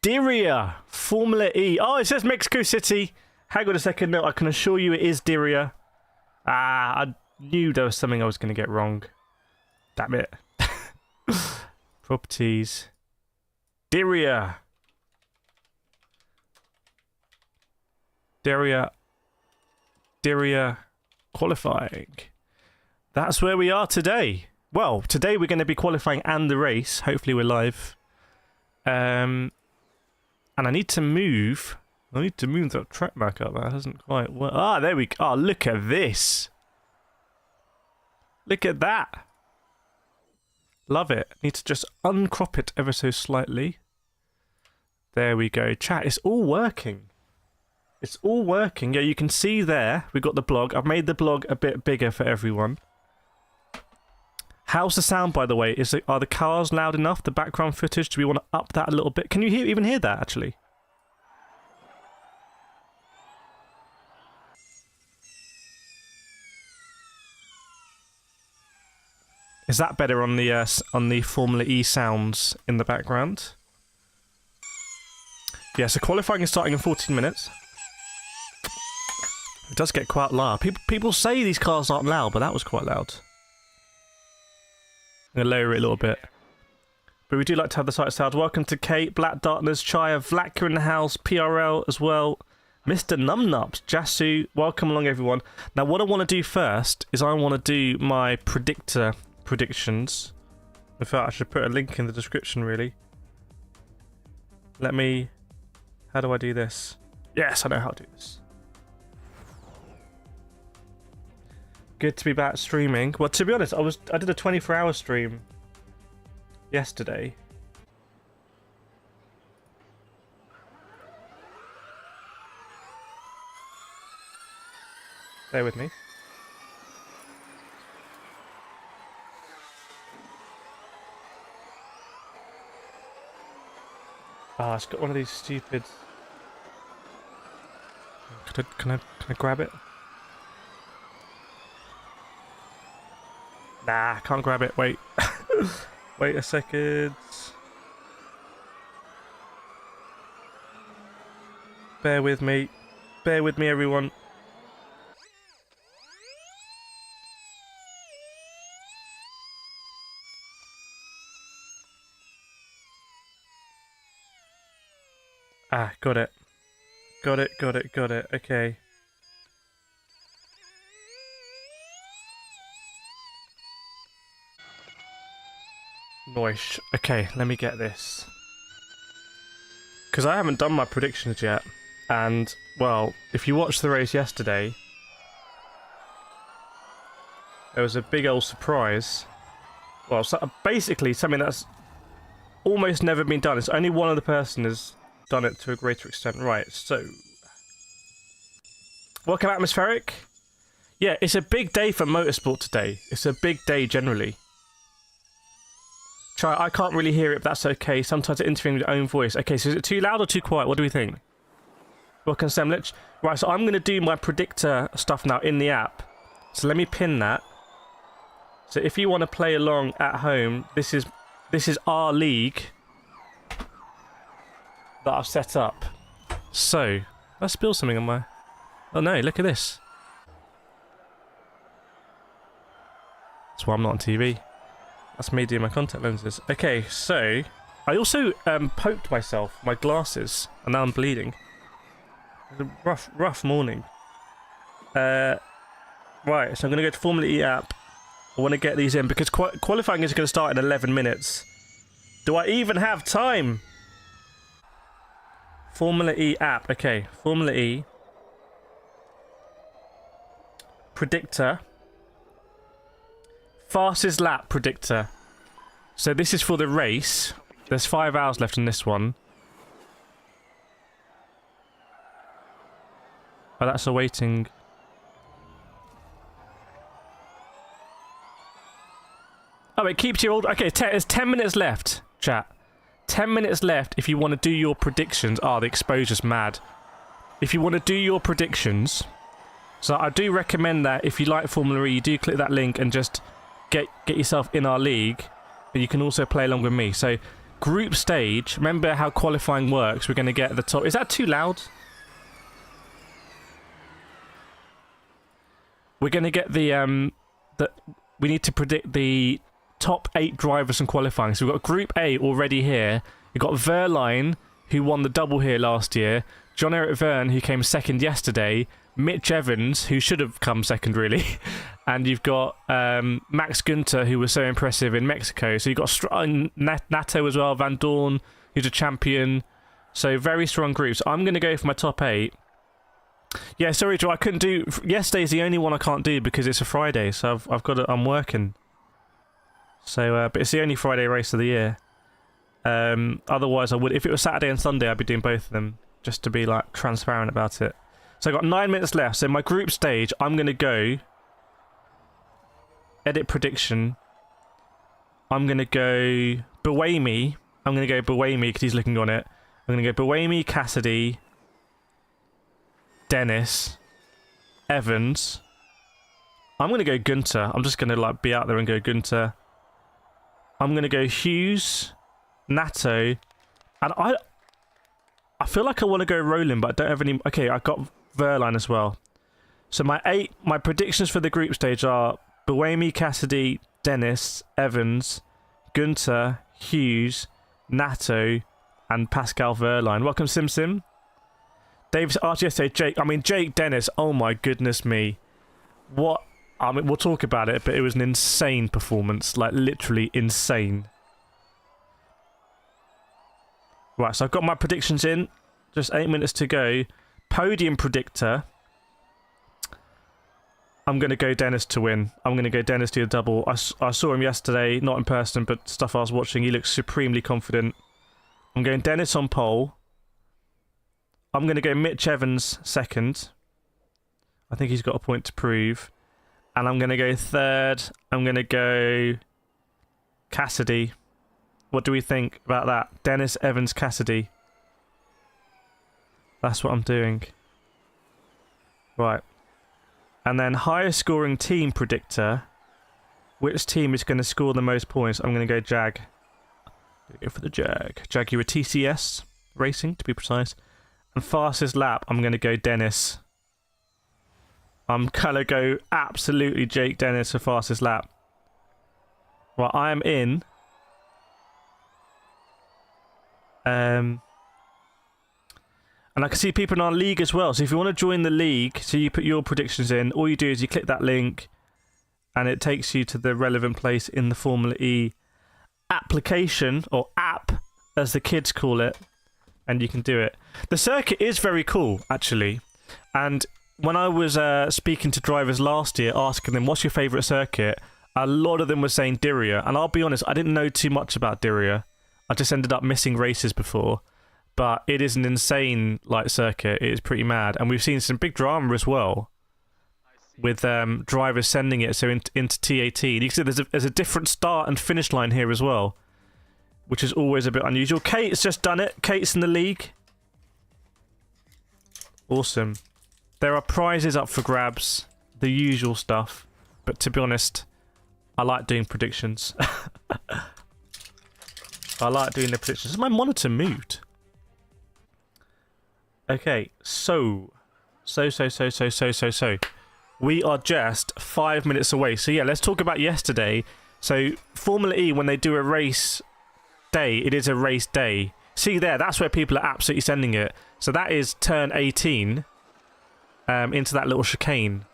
Diriyah, Formula E. Oh, it says Mexico City. Hang on a second. No, I can assure you it is Diriyah. I knew there was something I was going to get wrong. Damn it. Properties. Diriyah. Diriyah qualifying. That's where we are today. Well, today we're going to be qualifying and the race. Hopefully we're live. And I need to move. I need to move that track back up. That hasn't quite worked. Ah, there we go. Oh, look at this. Look at that. Love it. Need to just uncrop it ever so slightly. There we go. Chat, it's all working. It's all working. Yeah, you can see there. We've got the blog. I've made the blog a bit bigger for everyone. How's the sound, by the way? Are the cars loud enough? The background footage? Do we want to up that a little bit? Can you even hear that, actually? Is that better on the Formula E sounds in the background? Yeah, so qualifying is starting in 14 minutes. It does get quite loud. People say these cars aren't loud, but that was quite loud. I'm going to lower it a little bit. But we do like to have the site sound. Welcome to Kate, Black Darkness, Chaya, Vlacker in the house, PRL as well. Mr. Numnups, Jasu, welcome along everyone. Now what I want to do first is I want to do my predictions. In fact, I should put a link in the description really. How do I do this? Yes, I know how to do this. Good to be back streaming. Well, to be honest, I did a 24-hour stream yesterday. Bear with me. Ah, it's got one of these stupid. Can I grab it? Nah, I can't grab it. Wait. Wait a second. Bear with me. Bear with me, everyone. Ah, got it. Got it. Okay. Noish. Okay, let me get this. Because I haven't done my predictions yet. And, well, if you watched the race yesterday, there was a big old surprise. Well, so basically something that's almost never been done. It's only one other person has done it to a greater extent. Right, so... Welcome, Atmospheric. Yeah, it's a big day for motorsport today. It's a big day generally. I can't really hear it, but that's okay. Sometimes it's interfering with your own voice. Okay, so is it too loud or too quiet? What do we think? Welcome, Semlich. Right, so I'm going to do my predictor stuff now in the app. So let me pin that. So if you want to play along at home, this is our league that I've set up. So, I spilled something on my... Oh no, look at this. That's why I'm not on TV. That's me doing my contact lenses. Okay, so I also poked myself, my glasses, and now I'm bleeding. It's a rough morning. Right, so I'm going to go to Formula E app. I want to get these in because qualifying is going to start in 11 minutes. Do I even have time? Formula E app. Okay, Formula E. Predictor. Fastest lap predictor. So this is for the race. There's 5 hours left on this one. Oh, that's awaiting. Oh, it keeps you old. Okay, there's 10 minutes left, chat. 10 minutes left if you want to do your predictions. Oh, the exposure's mad. If you want to do your predictions. So I do recommend that if you like Formula E, you do click that link and just get yourself in our league. But you can also play along with me. So group stage, remember how qualifying works, we're going to get the top... Is that too loud? We're going to get the we need to predict the top 8 drivers in qualifying. So we've got Group A already here. We've got Vergne, who won the double here last year. John-Eric Vergne, who came second yesterday. Mitch Evans, who should have come second, really. And you've got Max Günther, who was so impressive in Mexico. So you've got Nato as well, Vandoorne, who's a champion. So very strong groups. I'm going to go for my top 8. Yeah, sorry, Joe, I couldn't do... Yesterday's the only one I can't do because it's a Friday, so I've got I'm working. So, but it's the only Friday race of the year. Otherwise, I would... If it was Saturday and Sunday, I'd be doing both of them, just to be, like, transparent about it. So I've got 9 minutes left. So my group stage, I'm going to go... Edit prediction. I'm going to go... Buemi. I'm going to go Buemi because he's looking on it. I'm going to go Buemi, Cassidy... Dennis, Evans. I'm going to go Günther. I'm just going to like be out there and go Günther. I'm going to go Hughes, Nato, and I feel like I want to go Rowland, but I don't have any... Okay, I got Vergne as well. So my predictions for the group stage are Buemi, Cassidy, Dennis, Evans, Günther, Hughes, Nato, and Pascal Vergne. Welcome, Sim. Dave's asked yesterday, Jake Dennis, oh my goodness me. What? I mean, we'll talk about it, but it was an insane performance. Like, literally insane. Right, so I've got my predictions in. Just 8 minutes to go. Podium predictor. I'm going to go Dennis to win. I'm going to go Dennis to the double. I saw him yesterday, not in person, but stuff I was watching. He looks supremely confident. I'm going Dennis on pole. I'm going to go Mitch Evans second. I think he's got a point to prove. And I'm going to go third. I'm going to go Cassidy. What do we think about that? Dennis, Evans, Cassidy. That's what I'm doing. Right. And then highest scoring team predictor. Which team is going to score the most points? I'm going to go Jag. Go for the Jag. Jaguar TCS Racing, to be precise. And fastest lap, I'm going to go Dennis. I'm going to go absolutely Jake Dennis for fastest lap. Right, I am in. And I can see people in our league as well. So if you want to join the league, so you put your predictions in, all you do is you click that link and it takes you to the relevant place in the Formula E application, or app, as the kids call it. And you can do it. The circuit is very cool, actually. And when I was speaking to drivers last year, asking them, what's your favourite circuit? A lot of them were saying Diriyah. And I'll be honest, I didn't know too much about Diriyah. I just ended up missing races before. But it is an insane circuit. It is pretty mad. And we've seen some big drama as well, with drivers sending it into T18. You can see there's a different start and finish line here as well, which is always a bit unusual. Kate's just done it. Kate's in the league. Awesome. There are prizes up for grabs. The usual stuff. But to be honest, I like doing predictions. I like doing the predictions. My monitor moved. Okay, so. We are just 5 minutes away. So yeah, let's talk about yesterday. So Formula E, when they do a race day, it is a race day. See there, that's where people are absolutely sending it. So that is turn 18 into that little chicane,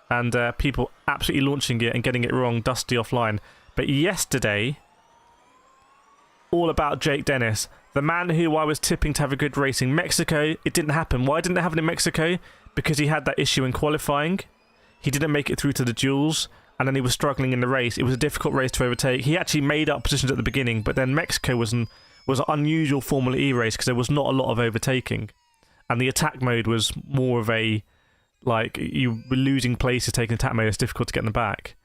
and people absolutely launching it and getting it wrong, dusty offline. But yesterday, all about Jake Dennis, the man who I was tipping to have a good race in Mexico. It didn't happen. Why didn't it happen in Mexico? Because he had that issue in qualifying. He didn't make it through to the duels, and then he was struggling in the race. It was a difficult race to overtake. He actually made up positions at the beginning, but then Mexico was an unusual Formula E race because there was not a lot of overtaking. And the attack mode was more of a, you were losing places taking attack mode. It's difficult to get in the back.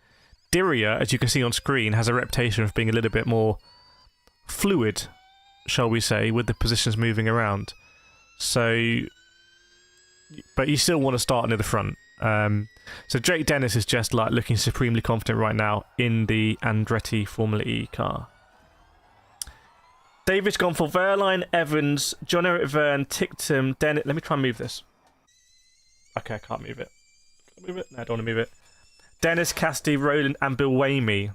Diriyah, as you can see on screen, has a reputation of being a little bit more fluid, shall we say, with the positions moving around. So, but you still want to start near the front. So Jake Dennis is just looking supremely confident right now in the Andretti Formula E car. David's gone for Vergne, Evans, John Eric Vergne, Tictum, Dennis. Let me try and move this. Okay, I can't move it. Can I move it? No, I don't want to move it. Dennis, Casti, Rowland, and Buemi.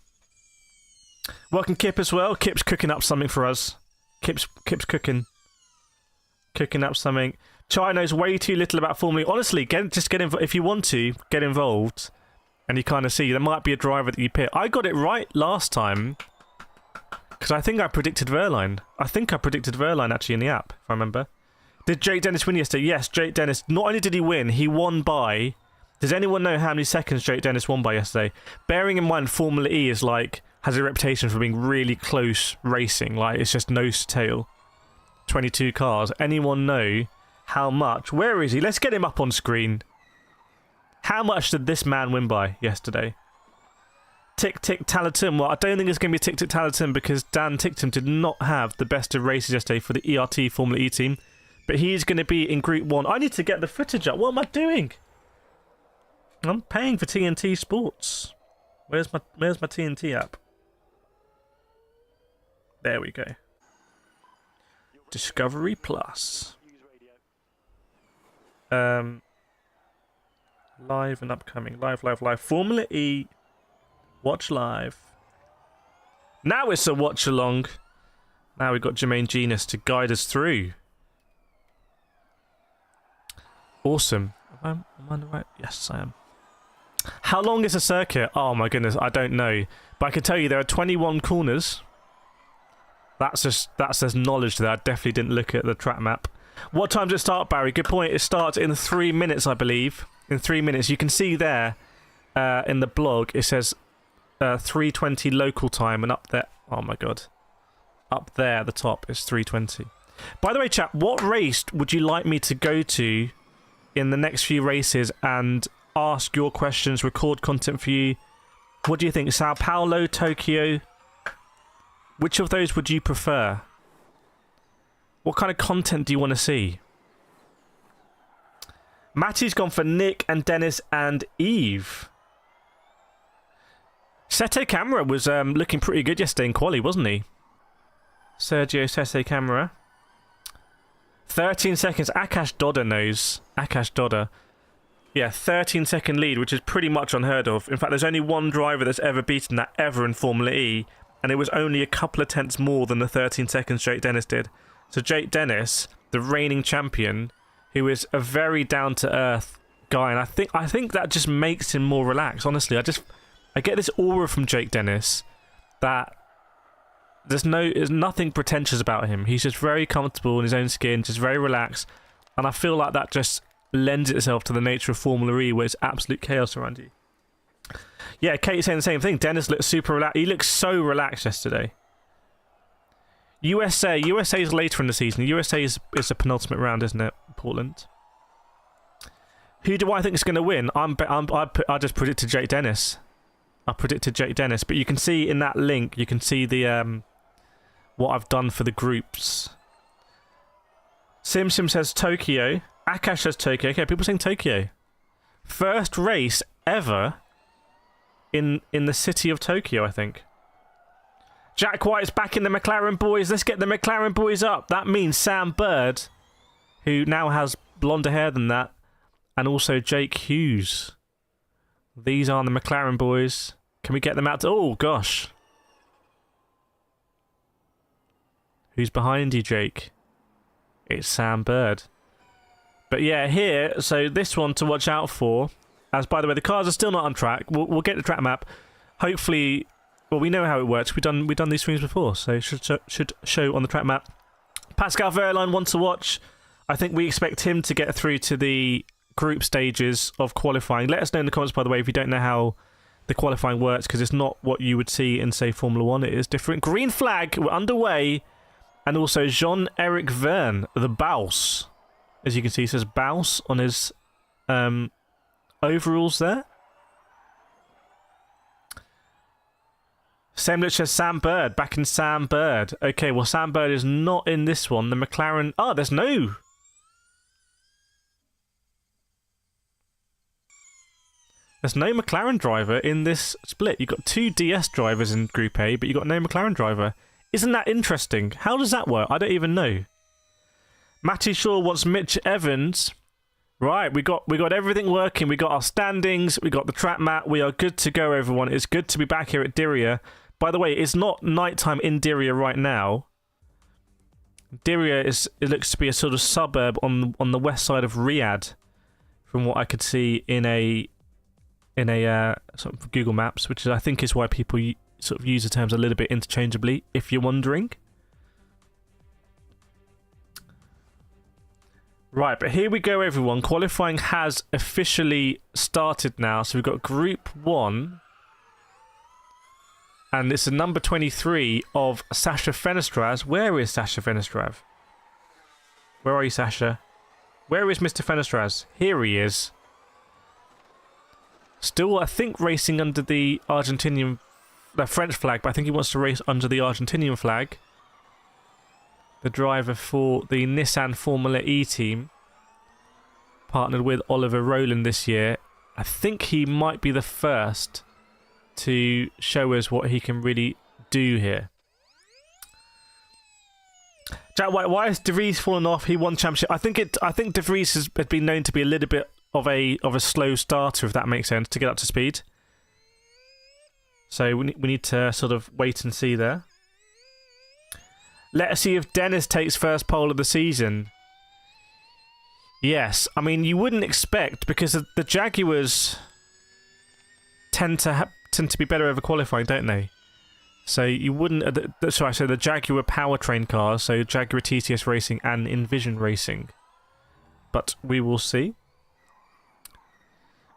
Welcome Kip as well. Kip's cooking up something for us. Kip's cooking. Cooking up something. Chai knows way too little about Formula E. Honestly, just get involved. If you want to, get involved. And you kind of see, there might be a driver that you pick. I got it right last time. Because I think I predicted Vergne. I think I predicted Vergne actually in the app, if I remember. Did Jake Dennis win yesterday? Yes, Jake Dennis. Not only did he win, he won by... Does anyone know how many seconds Jake Dennis won by yesterday? Bearing in mind, Formula E is like... has a reputation for being really close racing. Like, it's just nose to tail. 22 cars. Anyone know how much? Where is he? Let's get him up on screen. How much did this man win by yesterday? Tick Tick Talatum. Well, I don't think it's going to be Tick Tick Talatum because Dan Tictum did not have the best of races yesterday for the ERT Formula E team. But he's going to be in Group 1. I need to get the footage up. What am I doing? I'm paying for TNT Sports. Where's my TNT app? There we go. Discovery Plus. Live and upcoming. Live. Formula E Watch Live. Now it's a watch along. Now we've got Jermaine Genius to guide us through. Awesome. Am I on the right? Yes, I am. How long is a circuit? Oh my goodness, I don't know. But I can tell you there are 21 corners. That's just knowledge there. I definitely didn't look at the track map. What time does it start, Barry? Good point. It starts in 3 minutes, I believe. In 3 minutes. You can see there in the blog, it says 3:20 local time, and up there... Oh my god. Up there at the top is 3:20. By the way, chap, what race would you like me to go to in the next few races and ask your questions, record content for you? What do you think? Sao Paulo, Tokyo? Which of those would you prefer? What kind of content do you want to see? Matty's gone for Nick and Dennis and Eve. Sette Camara was looking pretty good yesterday in quali, wasn't he? Sergio Sette Camara. 13 seconds. Akash Dodder knows. Akash Dodder. Yeah, 13-second lead, which is pretty much unheard of. In fact, there's only one driver that's ever beaten that ever in Formula E, and it was only a couple of tenths more than the 13 seconds Jake Dennis did. So Jake Dennis, the reigning champion, who is a very down-to-earth guy, and I think that just makes him more relaxed. Honestly, I get this aura from Jake Dennis that there's nothing pretentious about him. He's just very comfortable in his own skin, just very relaxed, and I feel like that just lends itself to the nature of Formula E, where it's absolute chaos around you. Yeah, Kate's saying the same thing. Dennis looks super relaxed. He looked so relaxed yesterday. USA is later in the season. USA is the penultimate round, isn't it? Portland. Who do I think is going to win? I just predicted Jake Dennis. I predicted Jake Dennis, but you can see in that link, you can see the what I've done for the groups. Sim says Tokyo. Akash says Tokyo. Okay, people saying Tokyo. First race ever in the city of Tokyo, I think. Jack White's back in the McLaren boys. Let's get the McLaren boys up. That means Sam Bird, who now has blonder hair than that, and also Jake Hughes. These are the McLaren boys. Can we get them out to... Oh, gosh. Who's behind you, Jake? It's Sam Bird. But yeah, here, so this one to watch out for. As, by the way, the cars are still not on track. We'll get the track map. Hopefully... Well, we know how it works. We've done these streams before, so it should show on the track map. Pascal Vergne wants to watch. I think we expect him to get through to the group stages of qualifying. Let us know in the comments, by the way, if you don't know how the qualifying works, because it's not what you would see in, say, Formula 1. It is different. Green flag, we're underway. And also Jean-Eric Vergne, the Baus. As you can see, he says Baus on his overalls there. Same looks as Sam Bird, back in Sam Bird. Okay, well, Sam Bird is not in this one. The McLaren... Oh, there's no... There's no McLaren driver in this split. You've got two DS drivers in Group A, but you've got no McLaren driver. Isn't that interesting? How does that work? I don't even know. Matty Shaw wants Mitch Evans. Right, we got everything working. We got our standings. We got the track map. We are good to go, everyone. It's good to be back here at Diriyah. By the way, it's not nighttime in Diriyah right now. Diriyah it looks to be a sort of suburb on the west side of Riyadh, from what I could see in a sort of Google Maps, which I think is why people sort of use the terms a little bit interchangeably, if you're wondering. Right, but here we go, everyone. Qualifying has officially started now. So we've got Group 1. And it's the number 23 of Sasha Fenestraz. Where is Sasha Fenestraz? Where are you, Sasha? Where is Mr. Fenestraz? Here he is. Still, I think, racing under the French flag, but I think he wants to race under the Argentinian flag. The driver for the Nissan Formula E team. Partnered with Oliver Rowland this year. I think he might be the first to show us what he can really do here. Jack White, why has De Vries fallen off? He won championship. I think De Vries has been known to be a little bit of a slow starter, if that makes sense, to get up to speed. So we need to sort of wait and see there. Let us see if Dennis takes first pole of the season. Yes, I mean, you wouldn't expect, because the Jaguars tend to be better over qualifying, don't they? So you wouldn't... the Jaguar powertrain cars, so Jaguar TCS Racing and Envision Racing. But we will see.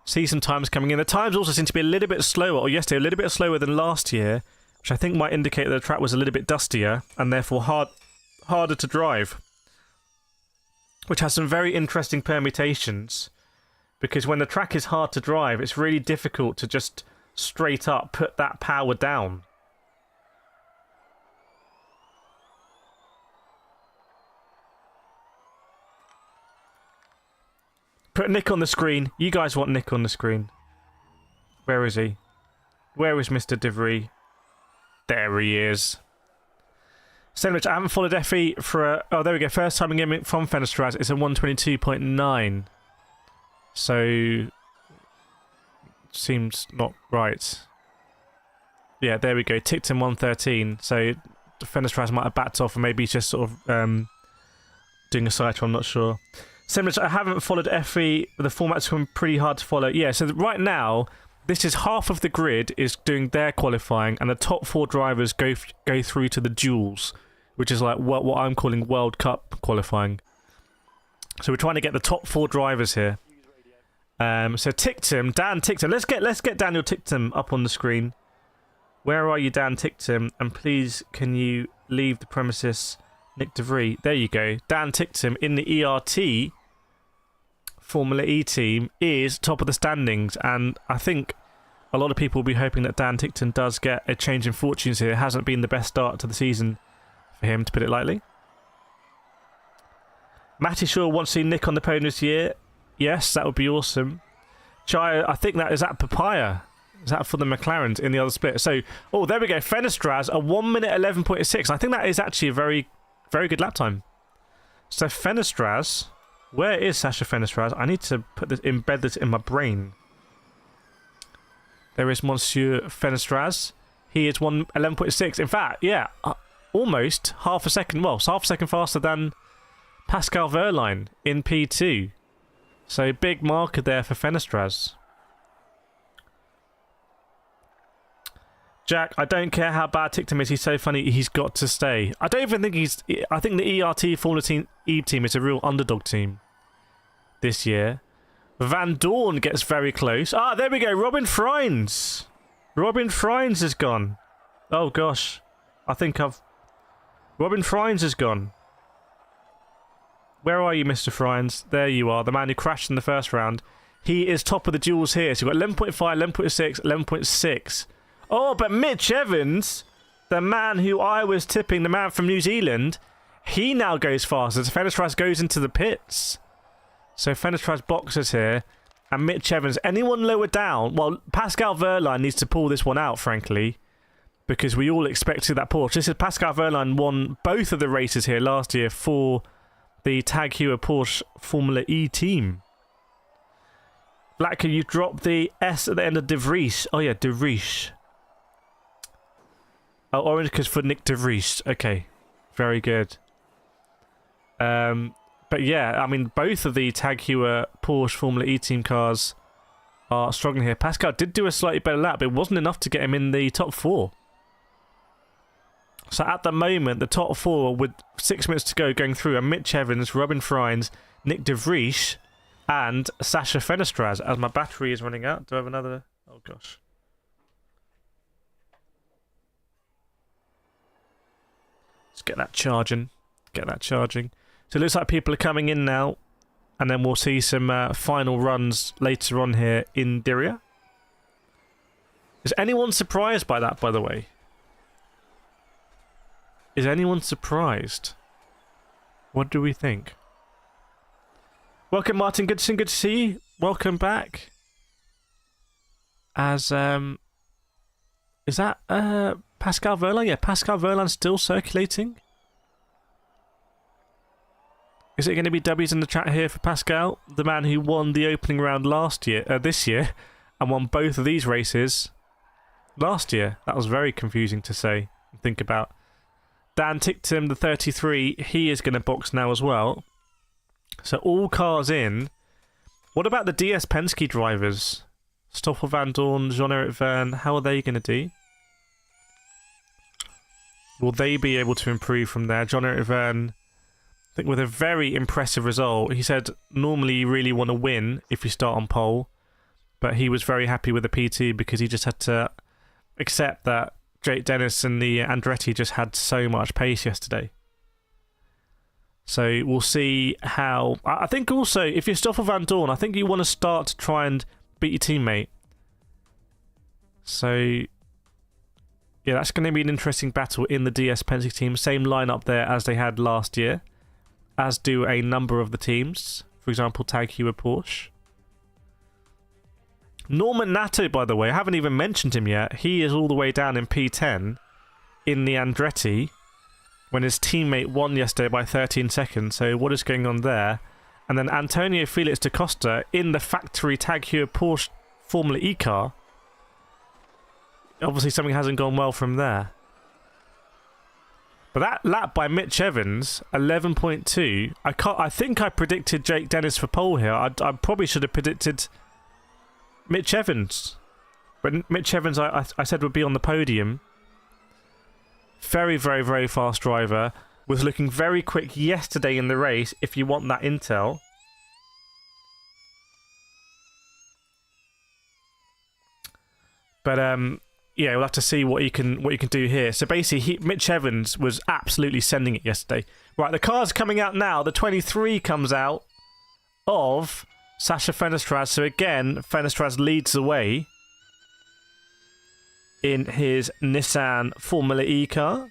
Season times coming in. The times also seem to be a little bit slower, or yesterday, a little bit slower than last year, which I think might indicate that the track was a little bit dustier, and therefore harder to drive. Which has some very interesting permutations, because when the track is hard to drive, it's really difficult to just straight up put that power down. Put Nick on the screen. You guys want Nick on the screen. Where is he? Where is Mr. De Vries? There he is. Sandwich, I haven't followed FE for oh, there we go. First time again from Fenestraz. It's a 122.9. So seems not right. Yeah, there we go. Ticked him 113. So Fenestraz might have backed off, and maybe he's just sort of doing a sidetrack. I'm not sure. Sandwich, I haven't followed FE. The format's been pretty hard to follow. Yeah, so right now, this is half of the grid is doing their qualifying, and the top 4 drivers go through to the duels, which is like what I'm calling World Cup qualifying. So we're trying to get the top 4 drivers here. So Tictum, Dan Tictum. Let's get Daniel Tictum up on the screen. Where are you, Dan Tictum? And please, can you leave the premises, Nick De Vries? There you go. Dan Tictum in the ERT Formula E team is top of the standings, and I think a lot of people will be hoping that Dan Tictum does get a change in fortunes here. It hasn't been the best start to the season for him, to put it lightly. Matty Shaw wants to see Nick on the podium this year. Yes, that would be awesome. Chai, I think that is at Papaya. Is that for the McLarens in the other split? So, oh, there we go. Fenestraz, a 1 minute 11.6. I think that is actually a very, very good lap time. So Fenestraz, where is Sasha Fenestraz? I need to embed this in my brain. There is Monsieur Fenestraz. He is 11.6. In fact, yeah, almost half a second. Well, it's half a second faster than Pascal Wehrlein in P2. So big marker there for Fenestraz. Jack, I don't care how bad Tictum is. He's so funny. He's got to stay. I don't even think he's... I think the ERT Formula E team is a real underdog team this year. Vandoorne gets very close. Ah, there we go. Robin Freins. Robin Freins is gone. Oh, gosh. I think I've... Robin Freins is gone. Where are you, Mr. Freins? There you are. The man who crashed in the first round. He is top of the duels here. So we've got 11.5, 11.6, 11.6. Oh, but Mitch Evans, the man who I was tipping, the man from New Zealand, he now goes faster. So Fenestraz goes into the pits. So Fenestraz boxes here. And Mitch Evans, anyone lower down? Well, Pascal Wehrlein needs to pull this one out, frankly. because we all expected that Porsche. This is Pascal Wehrlein won both of the races here last year for the Tag Heuer Porsche Formula E team. Black, can you drop the S at the end of De Vries? Oh yeah, De Vries. Oh, orange because for Nick De Vries. Okay, very good. But yeah, I mean, both of the Tag Heuer Porsche Formula E team cars are struggling here. Pascal did do a slightly better lap, but it wasn't enough to get him in the top 4. So at the moment, the top 4 with 6 minutes to go going through are Mitch Evans, Robin Freins, Nick De Vries, and Sasha Fenestraz. As my battery is running out, do I have another? Oh gosh. Let's get that charging. Get that charging. So it looks like people are coming in now, and then we'll see some final runs later on here in Diriyah. Is anyone surprised by that, by the way? Is anyone surprised? What do we think? Welcome, Martin Goodson. Good to see you. Welcome back. As, is that Pascal Wehrlein? Yeah, Pascal Wehrlein still circulating. Is it going to be W's in the chat here for Pascal, the man who won the opening round this year, and won both of these races last year? That was very confusing to say and think about. Dan Ticktum, the 33, he is going to box now as well. So all cars in. What about the DS Penske drivers? Stoffel Vandoorne, Jean-Eric Vergne, how are they going to do? Will they be able to improve from there? Jean-Eric Vergne, I think with a very impressive result. He said normally you really want to win if you start on pole, but he was very happy with the PT because he just had to accept that Jake Dennis and the Andretti just had so much pace yesterday. So we'll see how... I think also, if you're Stoffel Vandoorne, I think you want to start to try and beat your teammate. So, yeah, that's going to be an interesting battle in the DS Penske team. Same lineup there as they had last year, as do a number of the teams. For example, Tag Heuer Porsche. Norman Nato, by the way, I haven't even mentioned him yet. He is all the way down in P10 in the Andretti when his teammate won yesterday by 13 seconds. So what is going on there? And then Antonio Felix da Costa in the factory Tag Heuer Porsche Formula E car. Obviously something hasn't gone well from there. But that lap by Mitch Evans, 11.2. I think I predicted Jake Dennis for pole here. I probably should have predicted Mitch Evans. But Mitch Evans, I said, would be on the podium. Very, very, very fast driver. Was looking very quick yesterday in the race, if you want that intel. But, yeah, we'll have to see what you can do here. So basically, Mitch Evans was absolutely sending it yesterday. Right, the car's coming out now. The 23 comes out of Sasha Fenestraz. So again, Fenestraz leads the way in his Nissan Formula E car.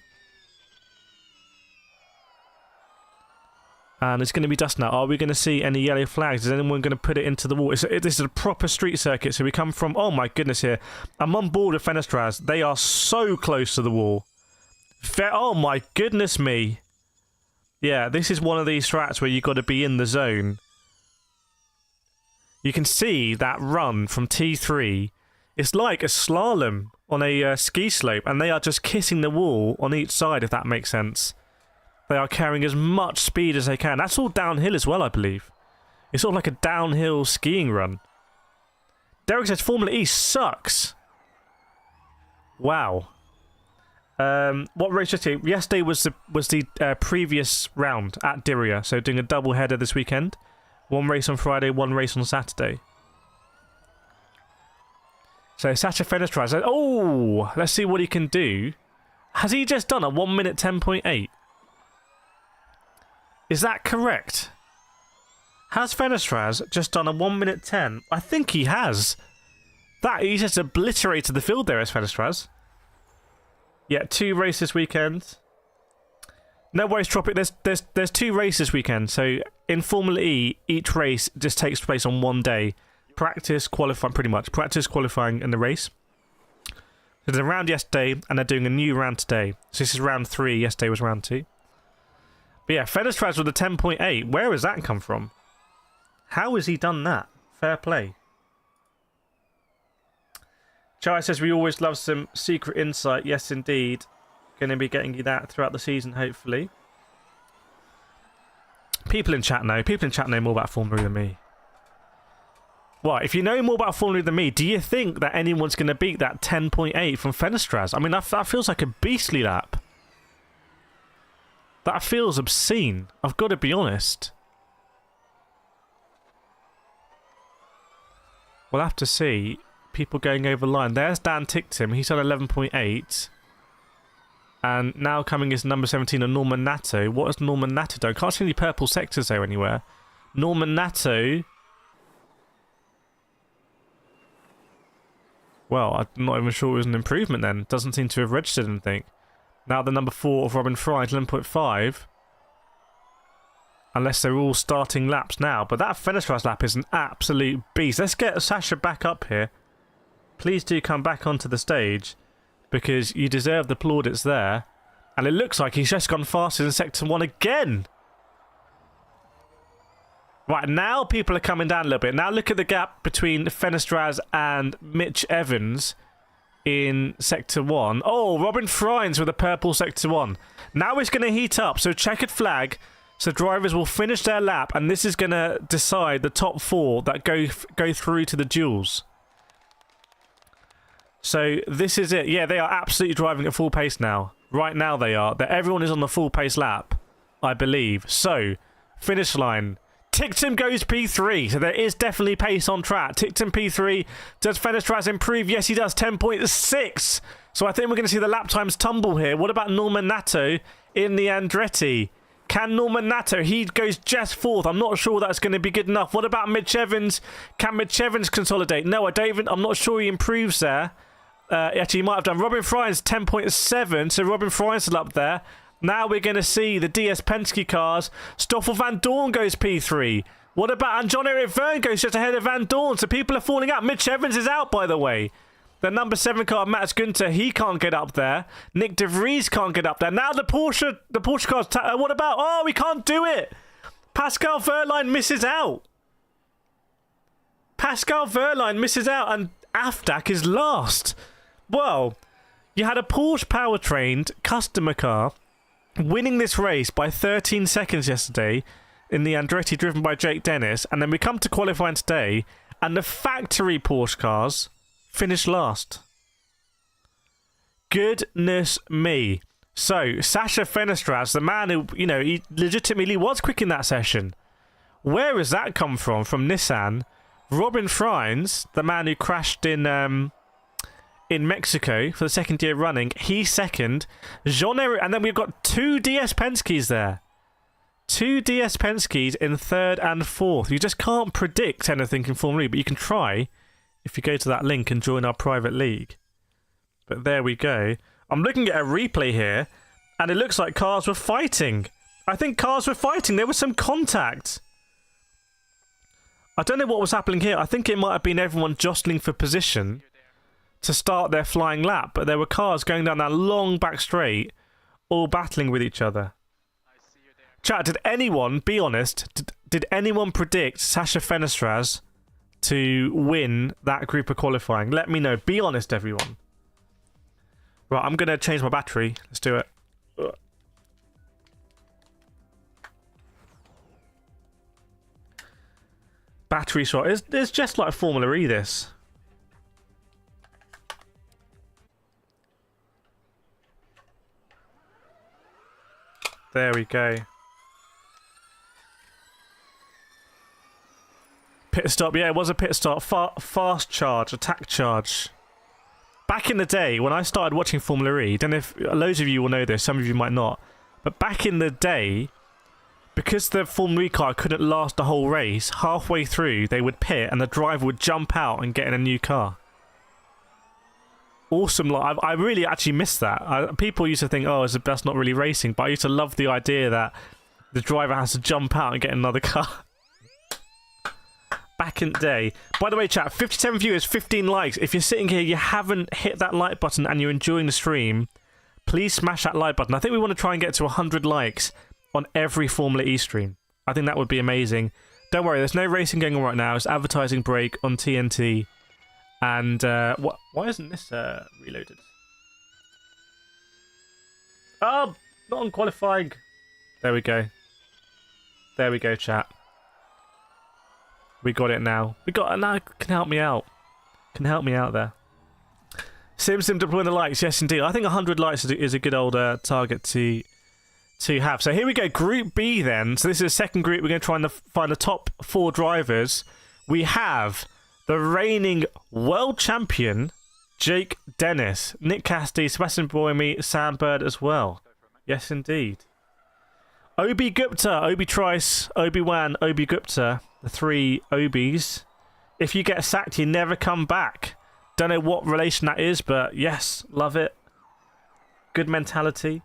And it's going to be dust now. Are we going to see any yellow flags? Is anyone going to put it into the wall? This is a proper street circuit. So we come from... Oh my goodness here. I'm on board with Fenestraz. They are so close to the wall. Oh my goodness me. Yeah, this is one of these tracks where you've got to be in the zone. You can see that run from T3. It's like a slalom on a ski slope. And they are just kissing the wall on each side, if that makes sense. They are carrying as much speed as they can. That's all downhill as well, I believe. It's sort of like a downhill skiing run. Derek says Formula E sucks. Wow. What race yesterday? Yesterday was the previous round at Diriyah. So doing a double header this weekend. One race on Friday, one race on Saturday. So Sasha Fenestraz. Oh, let's see what he can do. Has he just done a 1 minute 10.8? Is that correct? Has Fenestraz just done a 1 minute 10? I think he has. He just obliterated the field there as Fenestraz. Yeah, 2 races this weekend. No worries, Tropic. There's 2 races this weekend. So in Formula E, each race just takes place on one day. Practice, qualifying, pretty much. Practice, qualifying, and the race. They did a round yesterday, and they're doing a new round today. So this is round 3. Yesterday was round 2. But yeah, Fenestraz with a 10.8. Where has that come from? How has he done that? Fair play. Chai says we always love some secret insight. Yes, indeed. Going to be getting you that throughout the season, hopefully. People in chat know. People in chat know more about Formula E than me. What? If you know more about Formula E than me, do you think that anyone's going to beat that 10.8 from Fenestraz? I mean, that feels like a beastly lap. That feels obscene. I've got to be honest. We'll have to see. People going over the line. There's Dan Ticktim. He's on 11.8. And now coming is number 17 on Norman Nato. What has Norman Nato done? Can't see any purple sectors there anywhere. Norman Nato. Well, I'm not even sure it was an improvement then. Doesn't seem to have registered anything. Now the number 4 of Robin Fry, 11.5. Unless they're all starting laps now. But that Fenestraz lap is an absolute beast. Let's get Sasha back up here. Please do come back onto the stage. Because you deserve the plaudits there. And it looks like he's just gone faster in Sector 1 again. Right, now people are coming down a little bit. Now look at the gap between Fenestraz and Mitch Evans in Sector 1. Oh, Robin Frines with a purple Sector 1. Now it's going to heat up. So checkered flag. So drivers will finish their lap. And this is going to decide the top 4 that go through to the duels. So this is it. Yeah, they are absolutely driving at full pace now. Right now they are. Everyone is on the full pace lap, I believe. So, finish line. Ticktim goes P3. So there is definitely pace on track. Ticktim P3. Does Fenestraz improve? Yes, he does. 10.6. So I think we're going to see the lap times tumble here. What about Norman Nato in the Andretti? Can Norman Nato? He goes just 4th. I'm not sure that's going to be good enough. What about Mitch Evans? Can Mitch Evans consolidate? No, I'm not sure he improves there. Actually, he might have done. Robin Frines 10.7, so Robin Frines is up there. Now we're going to see the DS Penske cars. Stoffel Vandoorne goes P3. What about... And John-Eric Vergne goes just ahead of Vandoorne, so people are falling out. Mitch Evans is out, by the way. The number 7 car, Mats Günther, he can't get up there. Nick De Vries can't get up there. Now the Porsche cars... what about... Oh, we can't do it! Pascal Wehrlein misses out. Pascal Wehrlein misses out, and Afdak is last. Well, you had a Porsche power-trained customer car winning this race by 13 seconds yesterday in the Andretti driven by Jake Dennis, and then we come to qualifying today, and the factory Porsche cars finish last. Goodness me. So, Sasha Fenestraz, the man who, you know, he legitimately was quick in that session. Where has that come from? From Nissan. Robin Frines, the man who crashed in Mexico for the 2nd year running, he's 2nd. Jean-Eric, and then we've got 2 DS Penskes there. 2 DS Penskes in 3rd and 4th. You just can't predict anything in Formula E, but you can try if you go to that link and join our private league. But there we go. I'm looking at a replay here, and it looks like cars were fighting. I think cars were fighting. There was some contact. I don't know what was happening here. I think it might have been everyone jostling for position to start their flying lap, but there were cars going down that long back straight, all battling with each other. Chat, did anyone, be honest, did anyone predict Sasha Fenestraz to win that group of qualifying? Let me know. Be honest, everyone. Right, I'm going to change my battery. Let's do it. Battery shot. It's just like Formula E, this. There we go. Pit stop. Yeah, it was a pit stop. Fast charge. Attack charge. Back in the day, when I started watching Formula E, don't know if loads of you will know this, some of you might not, but back in the day, because the Formula E car couldn't last the whole race, halfway through they would pit and the driver would jump out and get in a new car. Awesome. I really actually missed that. People used to think, oh, that's not really racing, but I used to love the idea that the driver has to jump out and get another car. Back in the day. By the way, chat, 57 viewers, 15 likes. If you're sitting here, you haven't hit that like button and you're enjoying the stream, please smash that like button. I think we want to try and get to 100 likes on every Formula E stream. I think that would be amazing. Don't worry, there's no racing going on right now. It's advertising break on TNT. And why isn't this reloaded? Oh, not on qualifying. There we go. There we go, chat. We got it now. We got it now. Can help me out. Can help me out there. Sim deploying the likes. Yes, indeed. I think 100 likes is a good old target to have. So here we go. Group B then. So this is the second group. We're going to try and find the top 4 drivers. We have the reigning world champion, Jake Dennis, Nick Cassidy, Sebastien Buemi, Sam Bird as well. Yes, indeed. Obi Gupta, Obi Trice, Obi-Wan, Obi Gupta, the 3 Obis. If you get sacked, you never come back. Don't know what relation that is, but yes, love it. Good mentality.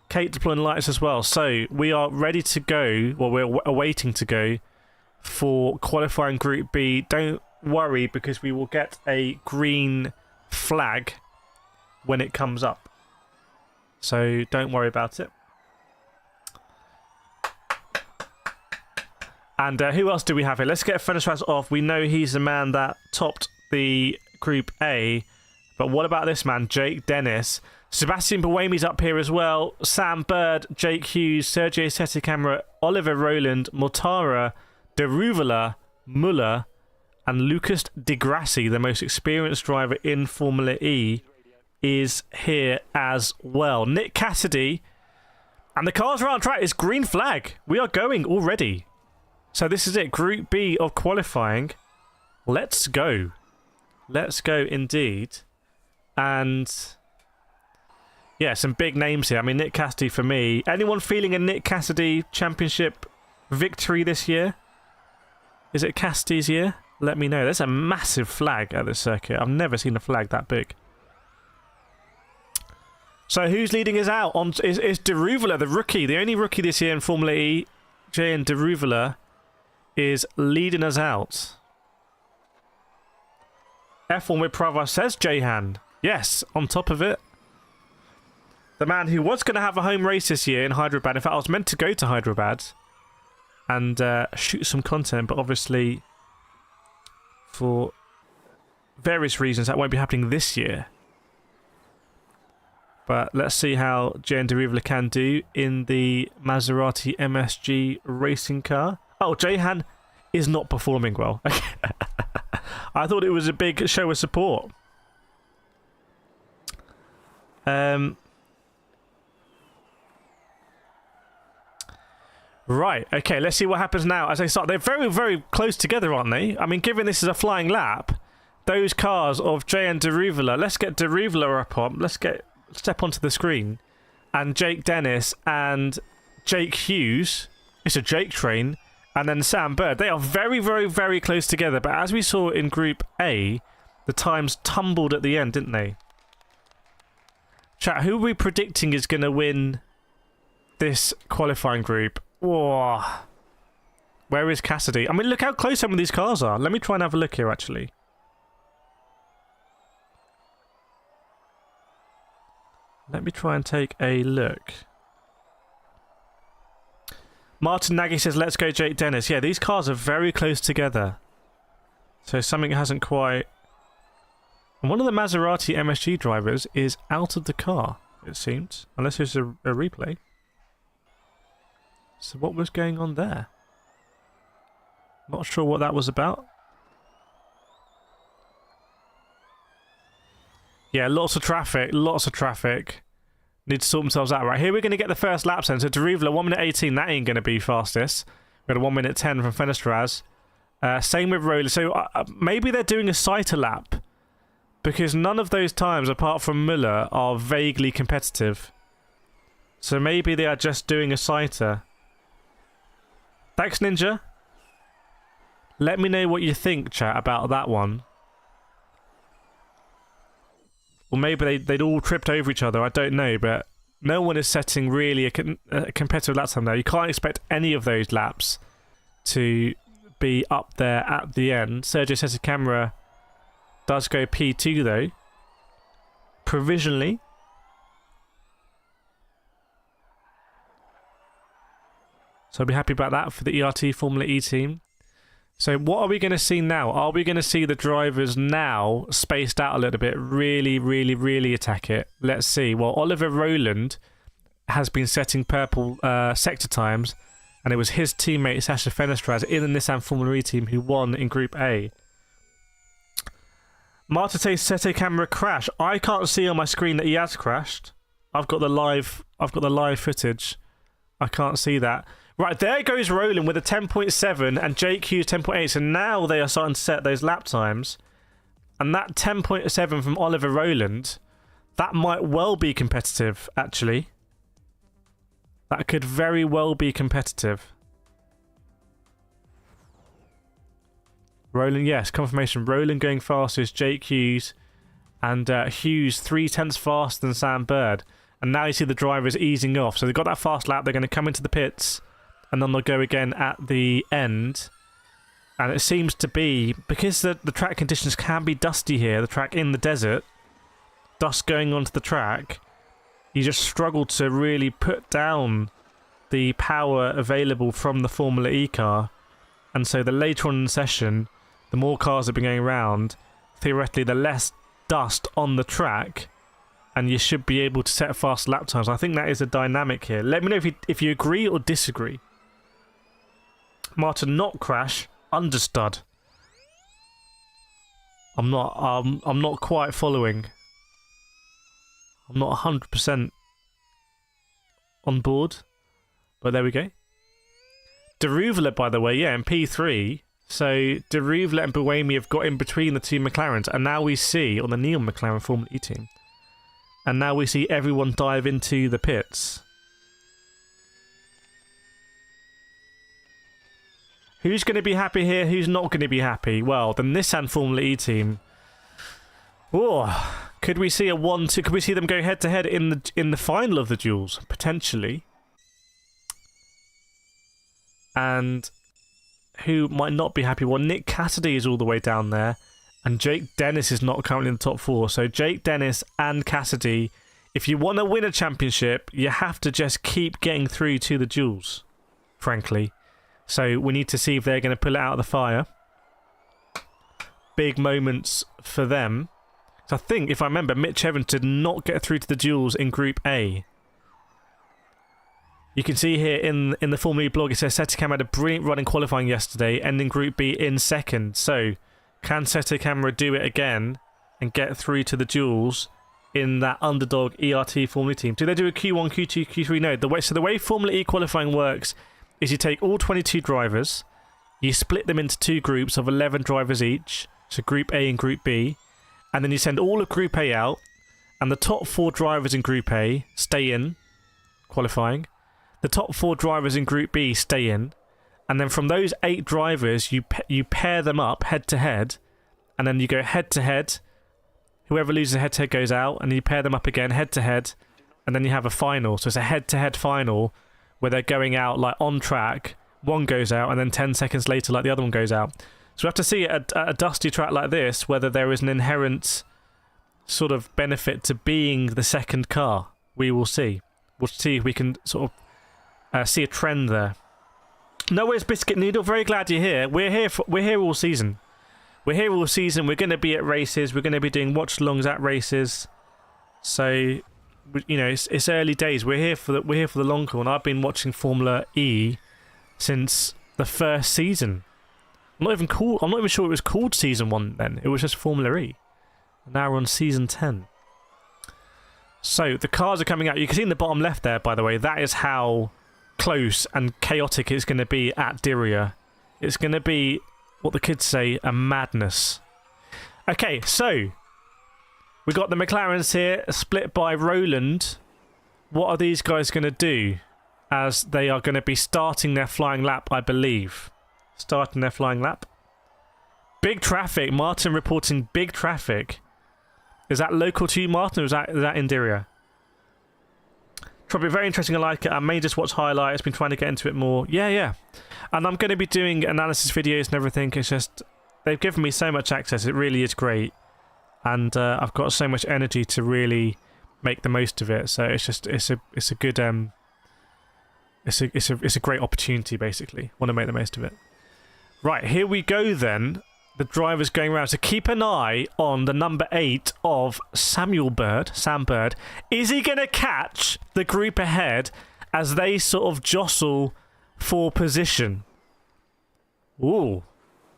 Kate deploying lights as well. So we are ready to go, well, we're awaiting to go for qualifying Group B. Don't worry, because we will get a green flag when it comes up. So don't worry about it. And who else do we have here? Let's get Fenestras off. We know he's the man that topped the Group A. But what about this man, Jake Dennis? Sebastien Buemi's up here as well. Sam Bird, Jake Hughes, Sergio Sette, Camara, Oliver Rowland, Mortara, Deruvala, Muller, and Lucas Di Grassi, the most experienced driver in Formula E, is here as well. Nick Cassidy. And the cars are on track. It's green flag. We are going already. So this is it, Group B of qualifying. Let's go. Let's go indeed. And yeah, some big names here. I mean, Nick Cassidy for me. Anyone feeling a Nick Cassidy championship victory this year? Is it Cassidy's year? Let me know. There's a massive flag at this circuit. I've never seen a flag that big. So who's leading us out? Is Deruvala, the rookie, the only rookie this year in Formula E. J.N. Deruvala is leading us out. F1 with Prava, says Jahan. Yes, on top of it. The man who was going to have a home race this year in Hyderabad. In fact, I was meant to go to Hyderabad and shoot some content, but obviously for various reasons that won't be happening this year. But let's see how J.N. Deruvala can do in the Maserati MSG racing car. Oh, Jahan is not performing well. I thought it was a big show of support. Right, okay, let's see what happens now as they start. They're very, very close together, aren't they? I mean, given this is a flying lap, those cars of J.N. Deruvala, let's get Deruvala up on. Let's step onto the screen. And Jake Dennis and Jake Hughes. It's a Jake train. And then Sam Bird. They are very, very, very close together. But as we saw in Group A, the times tumbled at the end, didn't they? Chat, who are we predicting is going to win this qualifying group? Whoa. Where is Cassidy? I mean, look how close some of these cars are. Let me try and have a look here, actually. Let me try and take a look. Martin Nagy says, let's go Jake Dennis. Yeah, these cars are very close together. So something hasn't quite... And one of the Maserati MSG drivers is out of the car, it seems. Unless there's a replay. So what was going on there? Not sure what that was about. Yeah, lots of traffic, lots of traffic. Need to sort themselves out. Right, here we're going to get the first lap then. So Deruvala, 1 minute 18, that ain't going to be fastest. We got a 1 minute 10 from Fenestras. Same with Rowland. So maybe they're doing a sighter lap. Because none of those times, apart from Muller, are vaguely competitive. So maybe they are just doing a sighter. Thanks, Ninja. Let me know what you think, chat, about that one. Or maybe they'd all tripped over each other, I don't know, but no one is setting really a competitive lap time now. You can't expect any of those laps to be up there at the end. Sergio says the camera does go P2 though, provisionally. So I'll be happy about that for the ERT Formula E team. So what are we going to see now? Are we going to see the drivers now spaced out a little bit, really attack it? Let's see. Well, Oliver Rowland has been setting purple sector times, and it was his teammate Sasha Fenestraz in the Nissan Formula E team who won in Group A. Marta Sette camera crash. I can't see on my screen that he has crashed. I've got the live footage. I can't see that. Right, there goes Rowland with a 10.7 and Jake Hughes 10.8. So now they are starting to set those lap times. And that 10.7 from Oliver Rowland, that might well be competitive, actually. That could very well be competitive. Rowland, yes, confirmation. Rowland going fastest, Jake Hughes. And Hughes 0.3 faster than Sam Bird. And now you see the drivers easing off. So they've got that fast lap. They're going to come into the pits. And then they'll go again at the end. And it seems to be, because the track conditions can be dusty here, the track in the desert, dust going onto the track, you just struggle to really put down the power available from the Formula E car. And so the later on in the session, the more cars have been going around, theoretically the less dust on the track, and you should be able to set fast lap times. I think that is a dynamic here. Let me know if you agree or disagree. Martin, not crash, understud. I'm not quite following. I'm not 100% on board, but there we go. Diriyah, by the way, yeah, in P3. So Diriyah and Buemi have got in between the two McLarens, and now we see on the Neon McLaren Formula E team. And now we see everyone dive into the pits. Who's going to be happy here? Who's not going to be happy? Well, the Nissan Formula E team. Oh, could we see a 1-2? Could we see them go head-to-head in the final of the duels? Potentially. And who might not be happy? Well, Nick Cassidy is all the way down there. And Jake Dennis is not currently in the top 4. So Jake Dennis and Cassidy, if you want to win a championship, you have to just keep getting through to the duels, frankly. So we need to see if they're going to pull it out of the fire. Big moments for them. So I think, if I remember, Mitch Evans did not get through to the duels in Group A. You can see here in the Formula E blog, it says Sette Camara had a brilliant run in qualifying yesterday, ending Group B in second. So can Sette Camara do it again and get through to the duels in that underdog ERT Formula E team? Do they do a Q1, Q2, Q3? No. So the way Formula E qualifying works is you take all 22 drivers, you split them into 2 groups of 11 drivers each, so Group A and Group B, and then you send all of Group A out, and the top 4 drivers in Group A stay in, qualifying. The top 4 drivers in Group B stay in, and then from those 8 drivers, you pair them up head-to-head, and then you go head-to-head. Whoever loses head-to-head goes out, and you pair them up again head-to-head, and then you have a final. So it's a head-to-head final, where they're going out like on track, one goes out, and then 10 seconds later like the other one goes out. So we have to see at a dusty track like this whether there is an inherent sort of benefit to being the second car. We will see. We'll see if we can sort of see a trend there. No worries, Biscuit Noodle. Very glad you're here. We're here all season. We're here all season. We're going to be at races. We're going to be doing watch-alongs at races. So, you know, it's early days. We're here for the long haul, and I've been watching Formula E since the first season. I'm not even sure it was called Season 1 then. It was just Formula E. And now we're on Season 10. So the cars are coming out. You can see in the bottom left there, by the way, that is how close and chaotic it's going to be at Diriyah. It's going to be, what the kids say, a madness. Okay, so we got the McLarens here, split by Rowland. What are these guys going to do? As they are going to be starting their flying lap, I believe. Starting their flying lap. Big traffic. Martin reporting big traffic. Is that local to you, Martin, or is that in Diriyah? Probably very interesting. I like it. I may just watch highlights. Been trying to get into it more. Yeah. And I'm going to be doing analysis videos and everything. It's just they've given me so much access. It really is great, and I've got so much energy to really make the most of it. So it's a good it's a great opportunity. Basically, want to make the most of it. Right, here we go then. The driver's going around, so keep an eye on the number 8 of Sam Bird. Is he going to catch the group ahead as they sort of jostle for position? Ooh,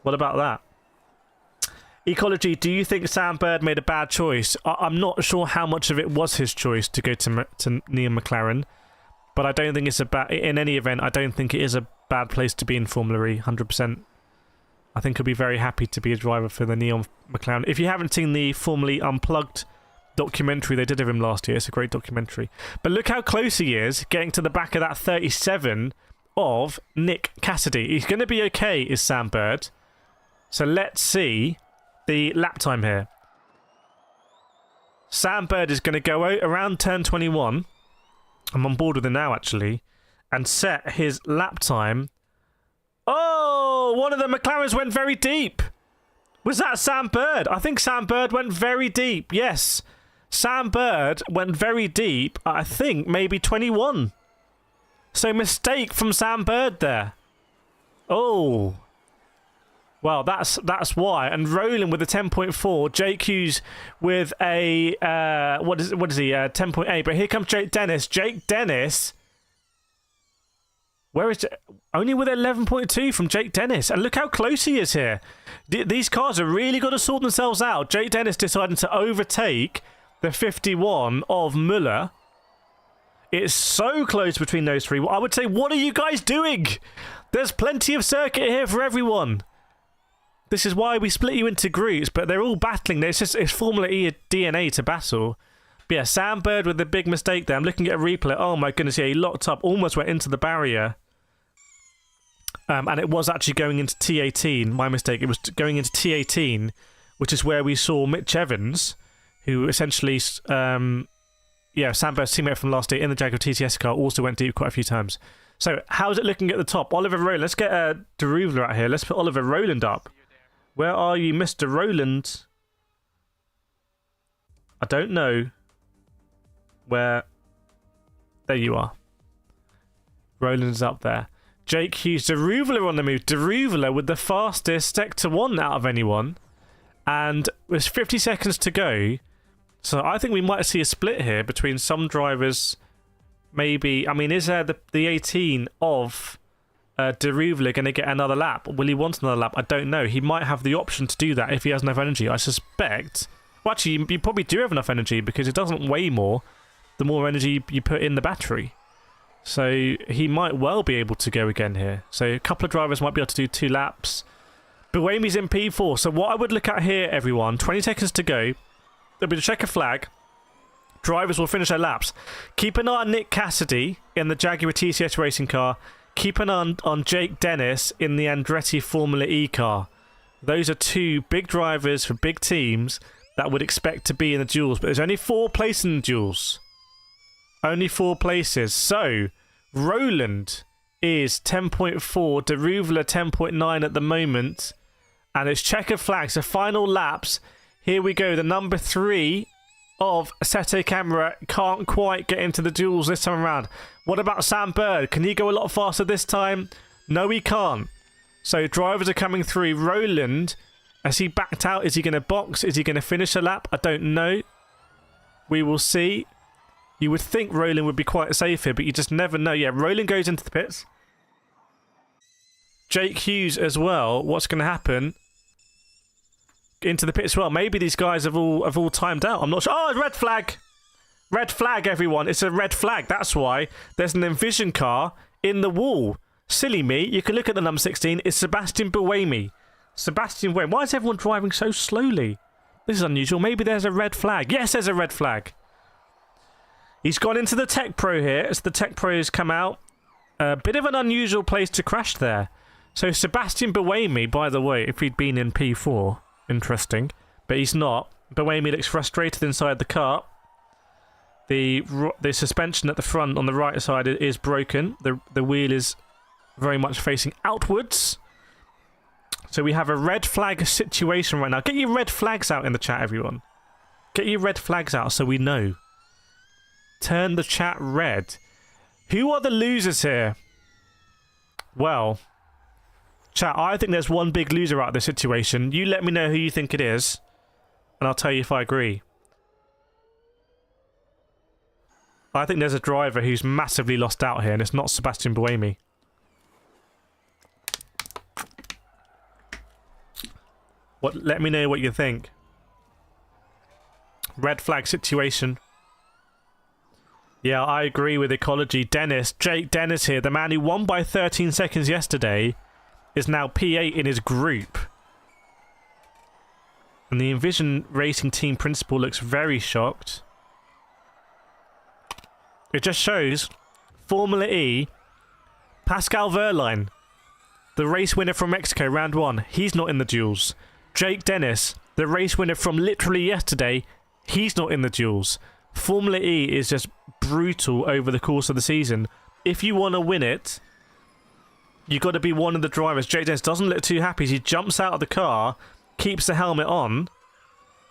what about that? Ecology, do you think Sam Bird made a bad choice? I'm not sure how much of it was his choice to go to Neil McLaren, but I don't think it's a bad... In any event, I don't think it is a bad place to be in Formula E, 100%. I think he'll be very happy to be a driver for the Neil McLaren. If you haven't seen the Formula E Unplugged documentary they did of him last year, it's a great documentary. But look how close he is, getting to the back of that 37 of Nick Cassidy. He's going to be okay, is Sam Bird. So let's see the lap time here. Sam Bird is going to go out around turn 21. I'm on board with him now, actually. And set his lap time. Oh, one of the McLarens went very deep. Was that Sam Bird? I think Sam Bird went very deep. Yes. Sam Bird went very deep. I think maybe 21. So mistake from Sam Bird there. Oh. Well, that's why. And Rowland with a 10.4. Jake Hughes with a what is he? 10.8. But here comes Jake Dennis. Jake Dennis. Where is it? Only with 11.2 from Jake Dennis. And look how close he is here. These cars are really got to sort themselves out. Jake Dennis deciding to overtake the 51 of Muller. It's so close between those three. I would say, what are you guys doing? There's plenty of circuit here for everyone. This is why we split you into groups, but they're all battling. It's Formula E DNA to battle. But yeah, Sam Bird with the big mistake there. I'm looking at a replay. Oh my goodness, yeah, he locked up, almost went into the barrier. And it was actually going into T18. My mistake. It was going into T18, which is where we saw Mitch Evans, who essentially, Sam Bird's teammate from last year in the Jaguar TTS car, also went deep quite a few times. So how's it looking at the top? Oliver Rowland. Let's get Diriyah out here. Let's put Oliver Rowland up. Where are you, Mr. Rowland? I don't know where... There you are. Rowland's up there. Jake Hughes, Diriyah on the move. Diriyah with the fastest Sector 1 out of anyone. And there's 50 seconds to go. So I think we might see a split here between some drivers. Maybe, I mean, is there the 18 of Diriyah going to get another lap? Will he want another lap? I don't know. He might have the option to do that if he has enough energy. I suspect. Well, actually, you probably do have enough energy because it doesn't weigh more the more energy you put in the battery. So he might well be able to go again here. So a couple of drivers might be able to do 2 laps. Buemi's in P4. So what I would look at here, everyone, 20 seconds to go. There'll be the checker flag. Drivers will finish their laps. Keep an eye on Nick Cassidy in the Jaguar TCS racing car. Keep an eye on Jake Dennis in the Andretti Formula E car. Those are 2 big drivers for big teams that would expect to be in the duels. But there's only 4 places in the duels. Only 4 places. So, Rowland is 10.4. Diriyah 10.9 at the moment. And it's checkered flags. So, final laps. Here we go. The number 3 of Sette Camara can't quite get into the duels this time around. What about Sam Bird? Can he go a lot faster this time? No, he can't. So, drivers are coming through. Rowland, has he backed out? Is he going to box? Is he going to finish a lap? I don't know. We will see. You would think Rowland would be quite safe here, but you just never know. Yeah, Rowland goes into the pits. Jake Hughes as well. What's going to happen? Into the pits as well. Maybe these guys have all timed out. I'm not sure. Oh, red flag. Red flag, everyone. It's a red flag. That's why there's an Envision car in the wall. Silly me. You can look at the number 16. It's Sebastien Buemi. Sebastien Buemi. Why is everyone driving so slowly? This is unusual. Maybe there's a red flag. Yes, there's a red flag. He's gone into the Tech Pro here as the Tech Pro has come out. A bit of an unusual place to crash there. So Sebastien Buemi, by the way, if he'd been in P4, interesting. But he's not. Buemi looks frustrated inside the car. The suspension at the front on the right side is broken. The wheel is very much facing outwards. So we have a red flag situation right now. Get your red flags out in the chat, everyone. Get your red flags out so we know. Turn the chat red. Who are the losers here? Well, chat, I think there's one big loser out of this situation. You let me know who you think it is, and I'll tell you if I agree. I think there's a driver who's massively lost out here, and it's not Sebastien Buemi. Let me know what you think. Red flag situation. Yeah, I agree with ecology. Jake Dennis here, the man who won by 13 seconds yesterday, is now P8 in his group. And the Envision racing team principal looks very shocked. It just shows Formula E, Pascal Wehrlein, the race winner from Mexico, round 1, he's not in the duels. Jake Dennis, the race winner from literally yesterday, he's not in the duels. Formula E is just brutal over the course of the season. If you want to win it, you've got to be one of the drivers. Jake Dennis doesn't look too happy. He jumps out of the car, keeps the helmet on.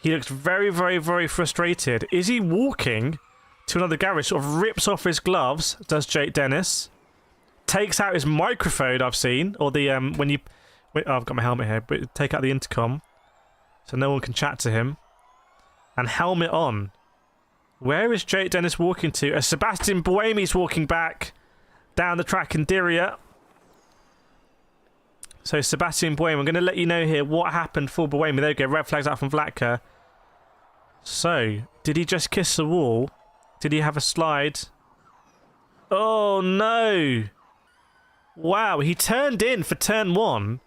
He looks very, very, very frustrated. Is he walking to another garage? Sort of rips off his gloves, does Jake Dennis. Takes out his microphone, I've seen. Or the, oh, I've got my helmet here, but take out the intercom so no one can chat to him. And helmet on. Where is Jake Dennis walking to? Sebastien Buemi's walking back down the track in Diriyah. So Sebastien Buemi, I'm going to let you know here what happened for Buemi. There we go, red flags out from Vlatka. So, did he just kiss the wall? Did he have a slide? Oh no! Wow, he turned in for turn 1.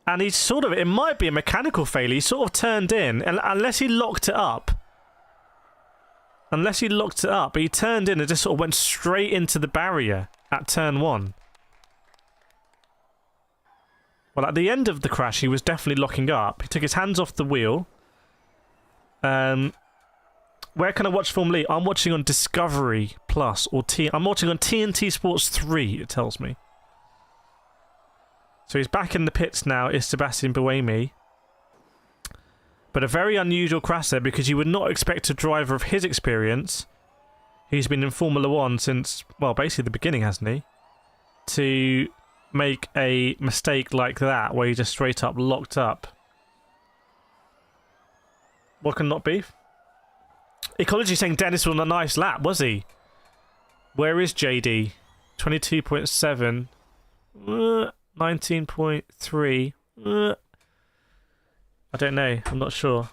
And he's sort of, it might be a mechanical failure. He sort of turned in, and unless he locked it up. Unless he locked it up, but he turned in and just sort of went straight into the barrier at turn 1. Well, at the end of the crash, he was definitely locking up. He took his hands off the wheel. Where can I watch Formula E? I'm watching on Discovery Plus or I'm watching on TNT Sports 3, it tells me. So he's back in the pits now, is Sebastien Buemi. But a very unusual crash there, because you would not expect a driver of his experience, who's been in Formula 1 since, well, basically the beginning, hasn't he? To make a mistake like that, where he just straight up locked up. What can not be? Ecology saying Dennis was on a nice lap, was he? Where is JD? 22.7. 19.3. I don't know. I'm not sure.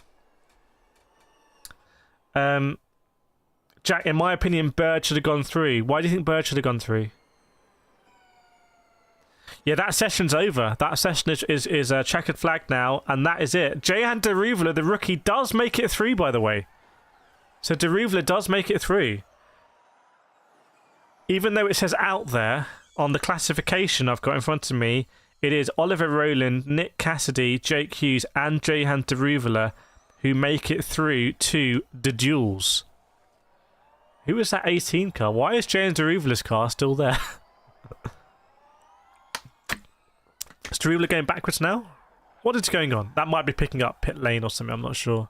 Jack, in my opinion, Bird should have gone through. Why do you think Bird should have gone through? Yeah, that session's over. That session is a checkered flag now, and that is it. Jehan Diriyan, the rookie, does make it through, by the way. So Diriyan does make it through. Even though it says out there, on the classification I've got in front of me, it is Oliver Rowland, Nick Cassidy, Jake Hughes, and Jehan Diriyan who make it through to the duels. Who is that 18 car? Why is Jehan Diriyan's car still there? Is Diriyan going backwards now? What is going on? That might be picking up pit lane or something. I'm not sure.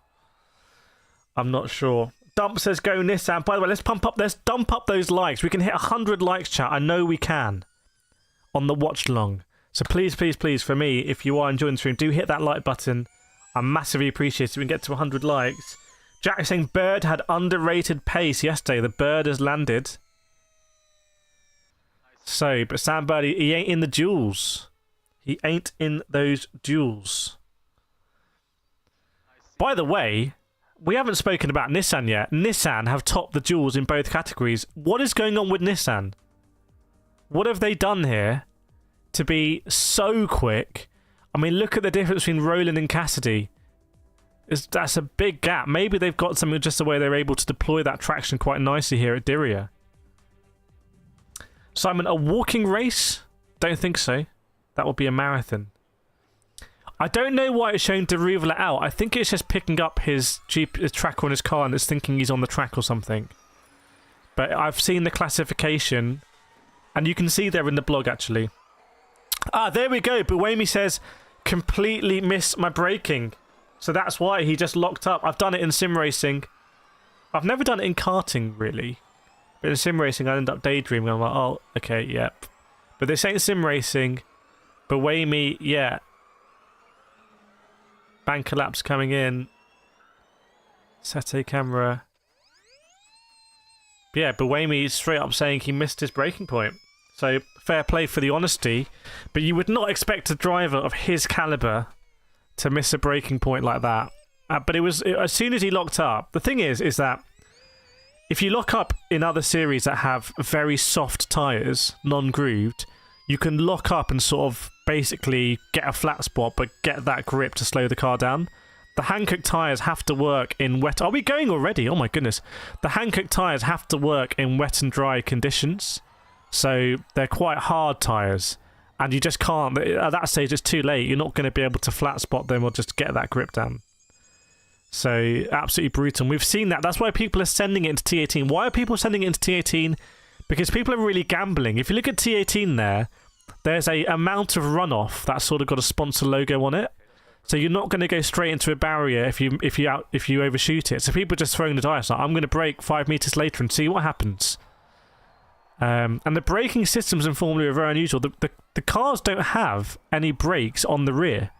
I'm not sure. Dump says go Nissan. By the way, let's dump up those likes. We can hit 100 likes, chat. I know we can. On the watch long. So please, please, please, for me, if you are enjoying the stream, do hit that like button. I massively appreciate it. We can get to 100 likes. Jack is saying Bird had underrated pace yesterday. The Bird has landed. So, but Sam Bird, he ain't in the duels. He ain't in those duels. By the way, we haven't spoken about Nissan yet. Nissan have topped the duels in both categories. What is going on with Nissan? What have they done here to be so quick? I mean, look at the difference between Rowland and Cassidy. That's a big gap. Maybe they've got something just the way they're able to deploy that traction quite nicely here at Diriyah. Simon, a walking race? Don't think so. That would be a marathon. I don't know why it's showing Diriyan out. I think it's just picking up his tracker on his car and it's thinking he's on the track or something. but I've seen the classification, and you can see there in the blog actually. Ah, there we go. Buemi says completely missed my braking, so that's why he just locked up. I've done it in sim racing. I've never done it in karting really, but in sim racing I end up daydreaming. I'm like, oh, okay, yep. But this ain't sim racing. Buemi, yeah. Bank collapse coming in. Sette Camara. Yeah, Buemi is straight up saying he missed his braking point. So, fair play for the honesty. But you would not expect a driver of his caliber to miss a braking point like that. But as soon as he locked up, the thing is that if you lock up in other series that have very soft tyres, non-grooved, you can lock up and sort of basically get a flat spot, but get that grip to slow the car down. The Hankook tyres have to work in wet... Are we going already? Oh my goodness. The Hankook tyres have to work in wet and dry conditions. So they're quite hard tyres. And you just can't... At that stage, it's too late. You're not going to be able to flat spot them or just get that grip down. So, absolutely brutal. We've seen that. That's why people are sending it into T18. Why are people sending it into T18? Because people are really gambling. If you look at T18 there, there's a amount of runoff that's sort of got a sponsor logo on it. So you're not going to go straight into a barrier if you overshoot it. So people are just throwing the dice. Like, I'm going to brake 5 meters later and see what happens. And the braking systems in Formula E are very unusual. The cars don't have any brakes on the rear.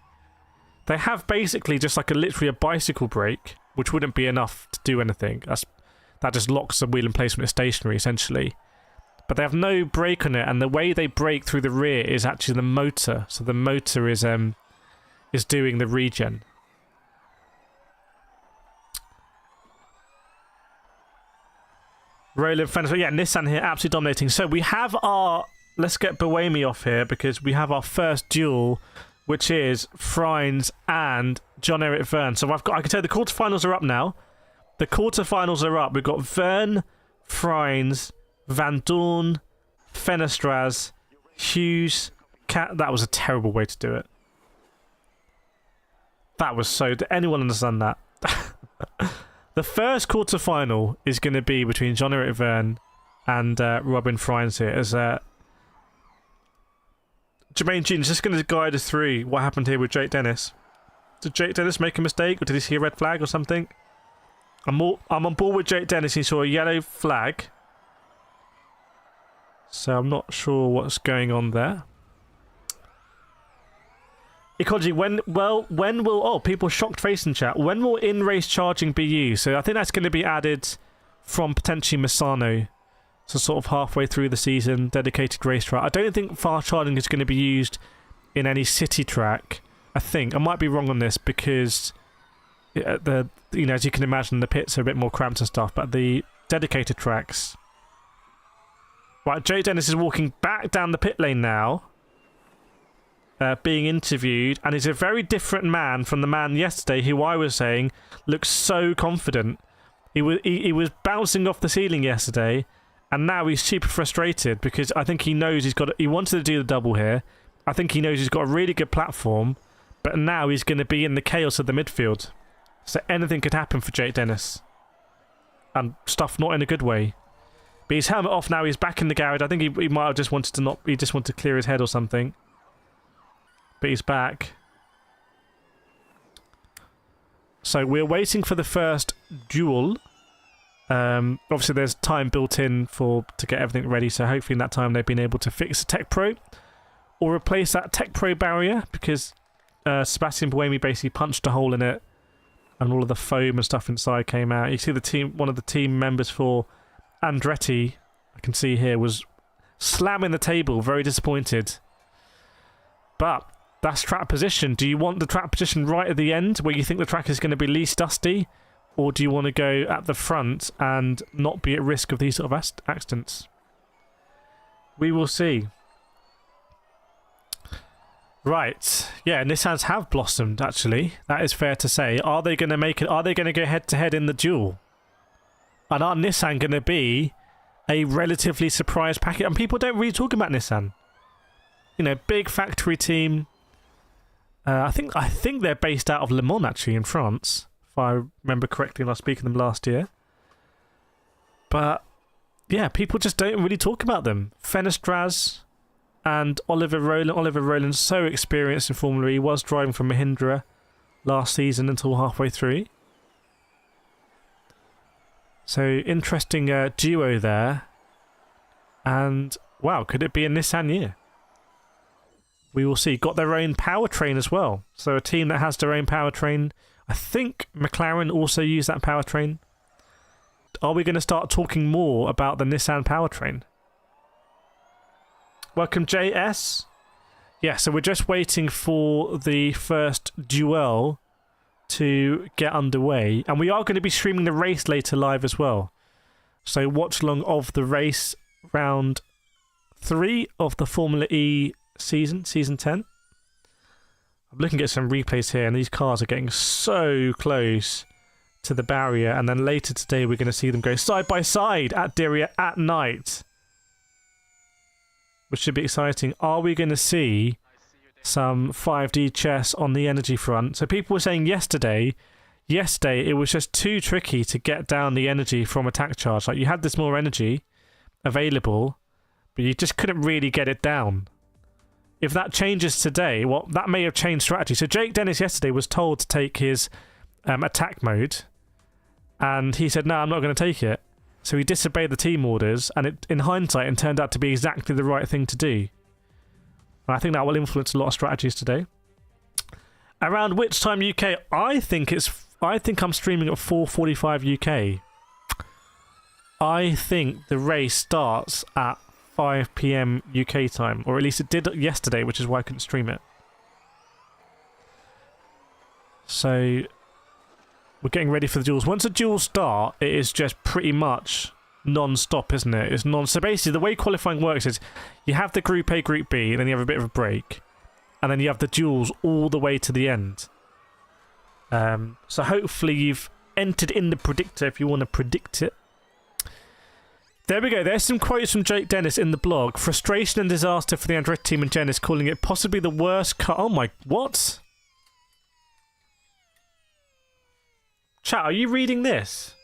They have basically just like literally a bicycle brake, which wouldn't be enough to do anything. That just locks the wheel in place when it's stationary, essentially. But they have no brake on it, and the way they brake through the rear is actually the motor. So the motor is doing the regen. Rowland fans, yeah, Nissan here, absolutely dominating. So we have our... Let's get Buemi off here, because we have our first duel, which is Freins and John-Eric Vergne. So I can tell you the quarterfinals are up now. The quarterfinals are up. We've got Vergne, Freins, Vandoorne, Fenestras, Hughes, That was a terrible way to do it. That was so... Did anyone understand that? The first quarterfinal is going to be between John-Eric Vergne and Robin Freins here. As Jermaine Jean is just going to guide us through what happened here with Jake Dennis. Did Jake Dennis make a mistake, or did he see a red flag or something? I'm on board with Jake Dennis. He saw a yellow flag. So I'm not sure what's going on there. Ecology, when will... Oh, people shocked face in chat. When will in-race charging be used? So I think that's going to be added from potentially Misano. So sort of halfway through the season, dedicated racetrack. I don't think fast charging is going to be used in any city track. I think. I might be wrong on this because... as you can imagine, the pits are a bit more cramped and stuff. But the dedicated tracks... Right, Jay Dennis is walking back down the pit lane now. Being interviewed, and he's a very different man from the man yesterday who I was saying looks so confident. He was bouncing off the ceiling yesterday, and now he's super frustrated because I think he knows he wanted to do the double here. I think he knows he's got a really good platform, but now he's going to be in the chaos of the midfield. So anything could happen for Jake Dennis. And stuff not in a good way. But his helmet off now, he's back in the garage. I think he might have just wanted to clear his head or something. But he's back. So we're waiting for the first duel. Obviously there's time built in to get everything ready, so hopefully in that time they've been able to fix the Tech Pro or replace that Tech Pro barrier, because Sebastien Buemi basically punched a hole in it and all of the foam and stuff inside came out. You see one of the team members for Andretti, I can see here, was slamming the table, very disappointed. But that's track position. Do you want the track position right at the end where you think the track is going to be least dusty? Or do you want to go at the front and not be at risk of these sort of accidents? We will see. Right. Yeah, Nissans have blossomed, actually. That is fair to say. Are they going to make it? Are they going to go head-to-head in the duel? And are Nissan going to be a relatively surprise packet? And people don't really talk about Nissan. You know, big factory team. I think they're based out of Le Mans, actually, in France, if I remember correctly when I was speaking to them last year. But yeah, people just don't really talk about them. Fenestraz and Oliver Rowland. Oliver Rowland, so experienced in Formula E, was driving for Mahindra last season until halfway through. So, interesting duo there. And, wow, could it be a Nissan year? We will see. Got their own powertrain as well. So, a team that has their own powertrain. I think McLaren also use that powertrain. Are we going to start talking more about the Nissan powertrain? Welcome, JS. Yeah, so we're just waiting for the first duel to get underway. And we are going to be streaming the race later live as well. So watch along of the race, round 3 of the Formula E season 10. I'm looking at some replays here, and these cars are getting so close to the barrier. And then later today, we're going to see them go side by side at Diriyah at night, which should be exciting. Are we going to see some 5D chess on the energy front? So people were saying yesterday it was just too tricky to get down the energy from attack charge. Like, you had this more energy available, but you just couldn't really get it down. If that changes today, well, that may have changed strategy. So Jake Dennis yesterday was told to take his attack mode, and he said, no, I'm not going to take it. So he disobeyed the team orders, and it, in hindsight, it turned out to be exactly the right thing to do. And I think that will influence a lot of strategies today. Around which time UK? I think I'm streaming at 4:45 UK. I think the race starts at 5 PM UK time, or at least it did yesterday, which is why I couldn't stream it. So we're getting ready for the duels. Once the duels start, it is just pretty much non-stop, isn't it? It's so basically, the way qualifying works is you have the Group A, Group B, and then you have a bit of a break, and then you have the duels all the way to the end. So hopefully you've entered in the predictor if you want to predict it. There we go. There's some quotes from Jake Dennis in the blog. Frustration and disaster for the Andretti team and Dennis, calling it possibly the worst car. Oh my, what? Chat, are you reading this?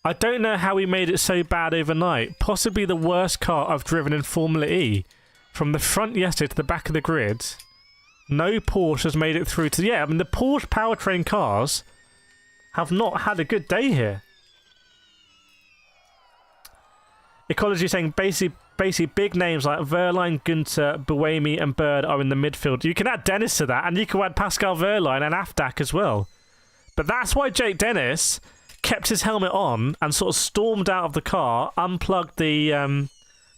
I don't know how he made it so bad overnight. Possibly the worst car I've driven in Formula E. From the front yesterday to the back of the grid. No Porsche has made it through to... Yeah, I mean, the Porsche powertrain cars have not had a good day here. Ecology saying basically big names like Vergne, Günther, Buemi and Bird are in the midfield. You can add Dennis to that, and you can add Pascal Vergne and Afdak as well. But that's why Jake Dennis kept his helmet on and sort of stormed out of the car, unplugged the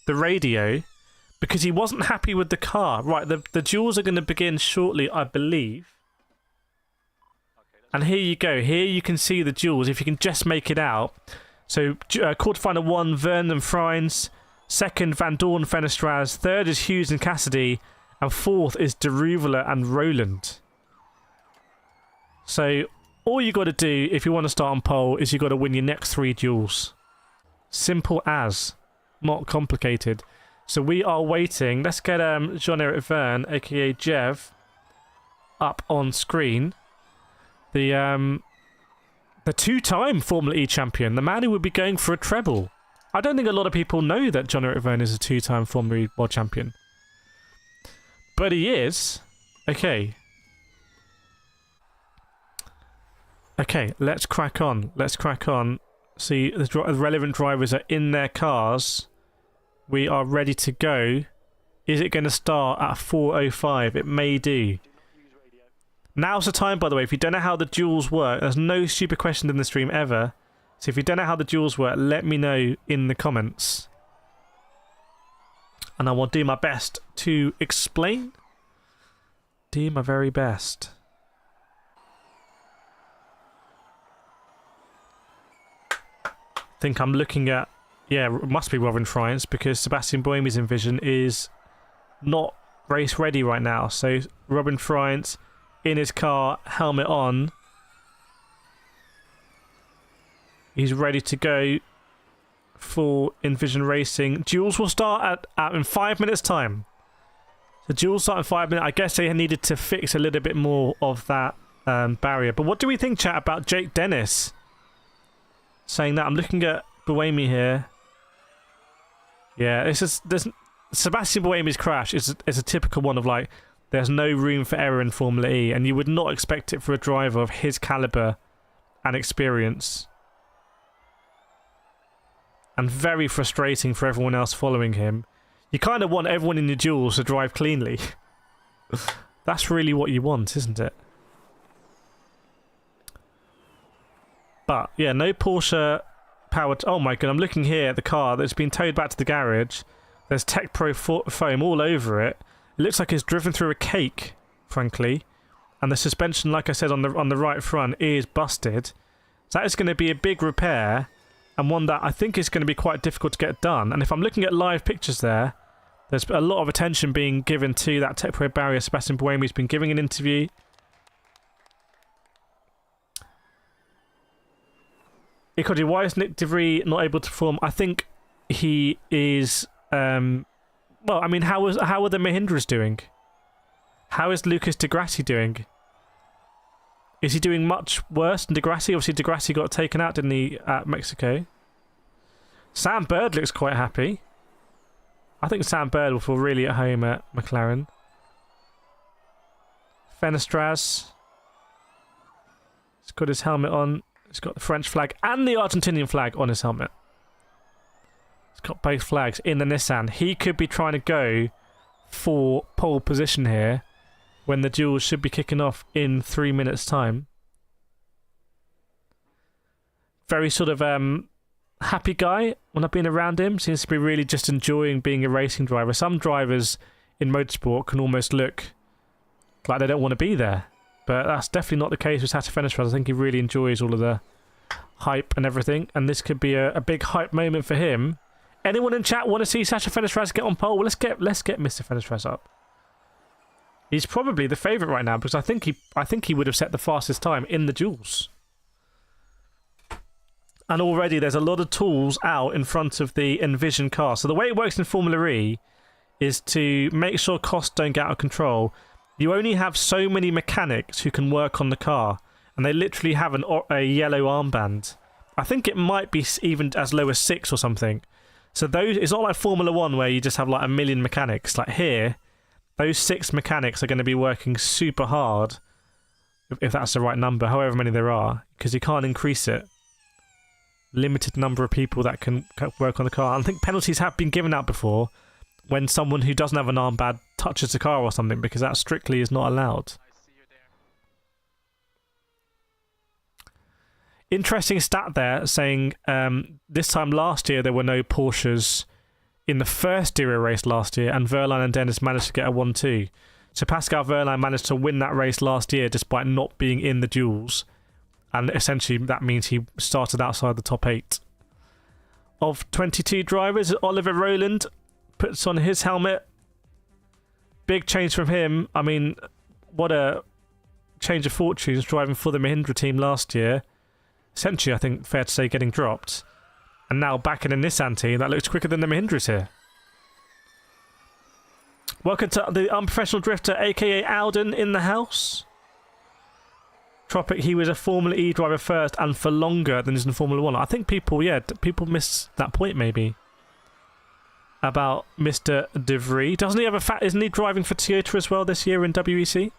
radio, because he wasn't happy with the car. Right, the duels are going to begin shortly, I believe. And here you go. Here you can see the duels, if you can just make it out. So, quarterfinal 1, Vergne and Frines. Second, Vandoorne, Fenestraz. Third is Hughes and Cassidy. And fourth is Diriyah and Rowland. So, all you got to do if you want to start on pole is you got to win your next 3 duels. Simple as. Not complicated. So we are waiting. Let's get Jean-Eric Vergne, aka Jev, up on screen. The two-time Formula E champion, the man who would be going for a treble. I don't think a lot of people know that Jean-Eric Vergne is a 2-time Formula E world champion. But he is. Okay. Okay, let's crack on. Let's crack on. See, the relevant drivers are in their cars. We are ready to go. Is it going to start at 4:05? It may do. Now's the time, by the way. If you don't know how the duels work, there's no stupid question in the stream ever. So if you don't know how the duels work, let me know in the comments. And I will do my best to explain. Do my very best. I think I'm looking at... Yeah, it must be Robin Frines, because Sebastien Buemi's Envision is not race ready right now. So Robin Frines in his car, helmet on. He's ready to go for Envision Racing. Duels will start in 5 minutes' time. The duels start in 5 minutes. I guess they needed to fix a little bit more of that barrier. But what do we think, chat, about Jake Dennis saying that? I'm looking at Buemi here. Yeah, Sebastien Buemi's crash is a typical one of like, there's no room for error in Formula E, and you would not expect it for a driver of his caliber and experience. And very frustrating for everyone else following him. You kind of want everyone in your duels to drive cleanly. That's really what you want, isn't it? But, yeah, no Porsche powered... Oh my god, I'm looking here at the car that's been towed back to the garage. There's Tech Pro foam all over it. It looks like it's driven through a cake, frankly. And the suspension, like I said, on the right front is busted. So that is going to be a big repair, and one that I think is going to be quite difficult to get done. And if I'm looking at live pictures there, there's a lot of attention being given to that Tech Pro barrier. Sebastien Buemi's been giving an interview. Why is Nick DeVries not able to perform? I think he is... well, I mean, how are the Mahindras doing? How is Lucas Di Grassi doing? Is he doing much worse than Di Grassi? Obviously, Di Grassi got taken out, didn't he, at Mexico? Sam Bird looks quite happy. I think Sam Bird will feel really at home at McLaren. Fenestras. He's got his helmet on. He's got the French flag and the Argentinian flag on his helmet. He's got both flags in the Nissan. He could be trying to go for pole position here when the duels should be kicking off in 3 minutes' time. Very sort of happy guy when I've been around him. Seems to be really just enjoying being a racing driver. Some drivers in motorsport can almost look like they don't want to be there. But that's definitely not the case with Sette Fenestras. I think he really enjoys all of the hype and everything. And this could be a big hype moment for him. Anyone in chat want to see Sette Fenestras get on pole? Well, let's get Mr. Fenestras up. He's probably the favourite right now because I think he would have set the fastest time in the duels. And already there's a lot of tools out in front of the Envision car. So the way it works in Formula E is to make sure costs don't get out of control. You only have so many mechanics who can work on the car, and they literally have a yellow armband. I think it might be even as low as 6 or something. So those, it's not like Formula 1 where you just have like a million mechanics. Like here, those 6 mechanics are going to be working super hard, if that's the right number, however many there are, because you can't increase it. Limited number of people that can work on the car. I think penalties have been given out before when someone who doesn't have an armband touches the car or something, because that strictly is not allowed. Interesting stat there saying this time last year there were no Porsches in the first Diriyah race last year, and Vergne and Dennis managed to get a 1-2. So Pascal Vergne managed to win that race last year despite not being in the duels, and essentially that means he started outside the top 8. Of 22 drivers, Oliver Rowland puts on his helmet. Big change from him. I mean, what a change of fortunes driving for the Mahindra team last year. Essentially, I think, fair to say, getting dropped. And now back in a Nissan team that looks quicker than the Mahindras here. Welcome to the unprofessional drifter, aka Alden, in the house. Tropic, he was a Formula E driver first and for longer than he's in Formula 1. I think people miss that point maybe. About Mr. DeVries. Doesn't he have isn't he driving for Toyota as well this year in WEC?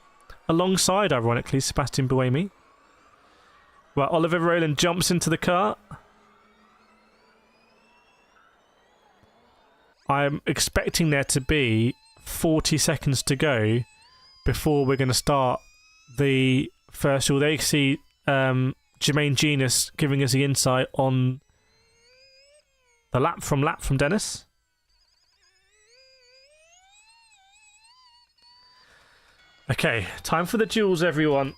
Alongside, ironically, Sebastien Buemi. Well, Oliver Rowland jumps into the car. I'm expecting there to be 40 seconds to go before we're going to start the first duel. They see Jermaine Genius giving us the insight on the lap from Dennis. Okay, time for the duels, everyone.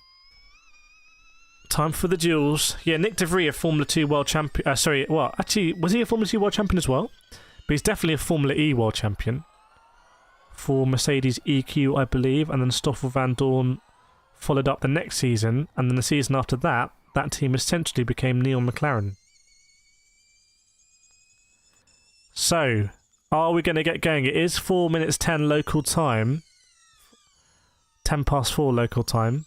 Time for the duels. Yeah, Nick DeVries, a Formula 2 world champion. Actually, was he a Formula 2 world champion as well? But he's definitely a Formula E world champion. For Mercedes EQ, I believe. And then Stoffel Vandoorne followed up the next season. And then the season after that, that team essentially became Neil McLaren. So, are we going to get going? It is 4 minutes 10 local time. 10 past 4 local time.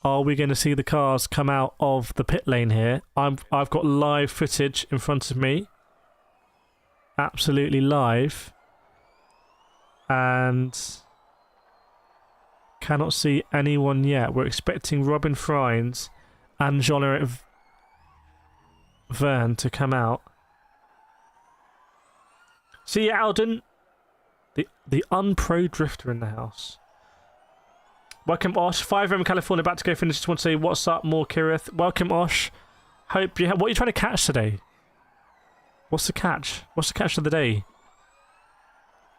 Are we going to see the cars come out of the pit lane here? I've got live footage in front of me. Absolutely live. And cannot see anyone yet. We're expecting Robin Frines and Jean-Eric Vergne to come out. See you, Alden. The unpro drifter in the house. Welcome, Osh. 5am California, about to go finish. Just want to say, what's up, more Kireth. Welcome, Osh. Hope you have... What are you trying to catch today? What's the catch? What's the catch of the day?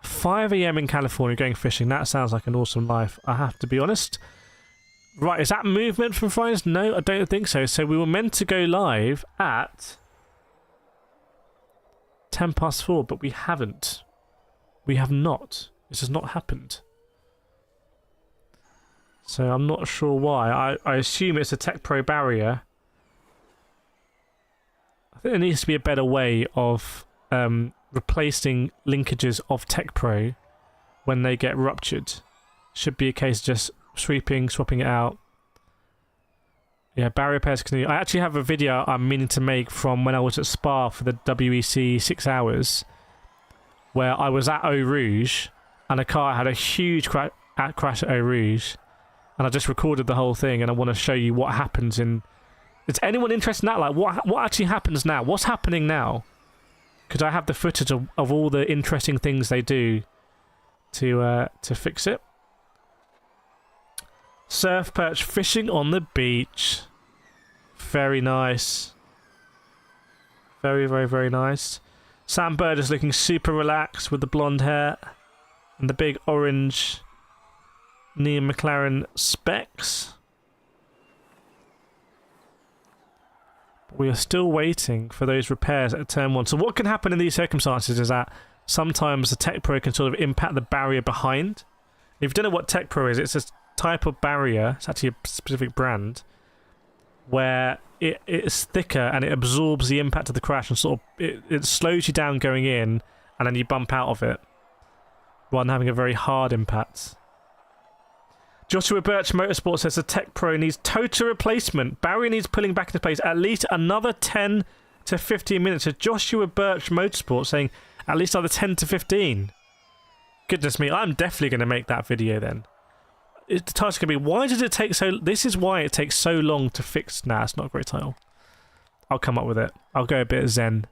5 AM in California going fishing. That sounds like an awesome life, I have to be honest. Right, is that movement from Fridays? No, I don't think so. So we were meant to go live at 4:10, but we haven't. We have not. This has not happened. So I'm not sure why. I assume it's a Tech Pro barrier. I think there needs to be a better way of replacing linkages of Tech Pro when they get ruptured. Should be a case of just swapping it out. Yeah, barrier repairs continue. I actually have a video I'm meaning to make from when I was at Spa for the WEC 6 hours, where I was at Eau Rouge and a car had a huge crash at Eau Rouge, and I just recorded the whole thing, and I want to show you what happens in... Is anyone interested in that? Like, what actually happens now? What's happening now? Because I have the footage of all the interesting things they do to fix it. Surf perch fishing on the beach. Very nice. Very, very, very nice. Sam Bird is looking super relaxed with the blonde hair and the big orange neon McLaren specs. We are still waiting for those repairs at turn 1. So what can happen in these circumstances is that sometimes the Tech Pro can sort of impact the barrier behind. If you don't know what Tech Pro is, it's a type of barrier, it's actually a specific brand, where it's thicker and it absorbs the impact of the crash and sort of it slows you down going in, and then you bump out of it rather than having a very hard impact. Joshua Birch Motorsport says the Tech Pro needs total replacement. Barrier needs pulling back into place at least another 10 to 15 minutes. So Joshua Birch Motorsport saying at least another 10 to 15. Goodness me, I'm definitely going to make that video then. The title's going to be, why does it take so... This is why it takes so long to fix... Nah, it's not a great title. I'll come up with it. I'll go a bit zen.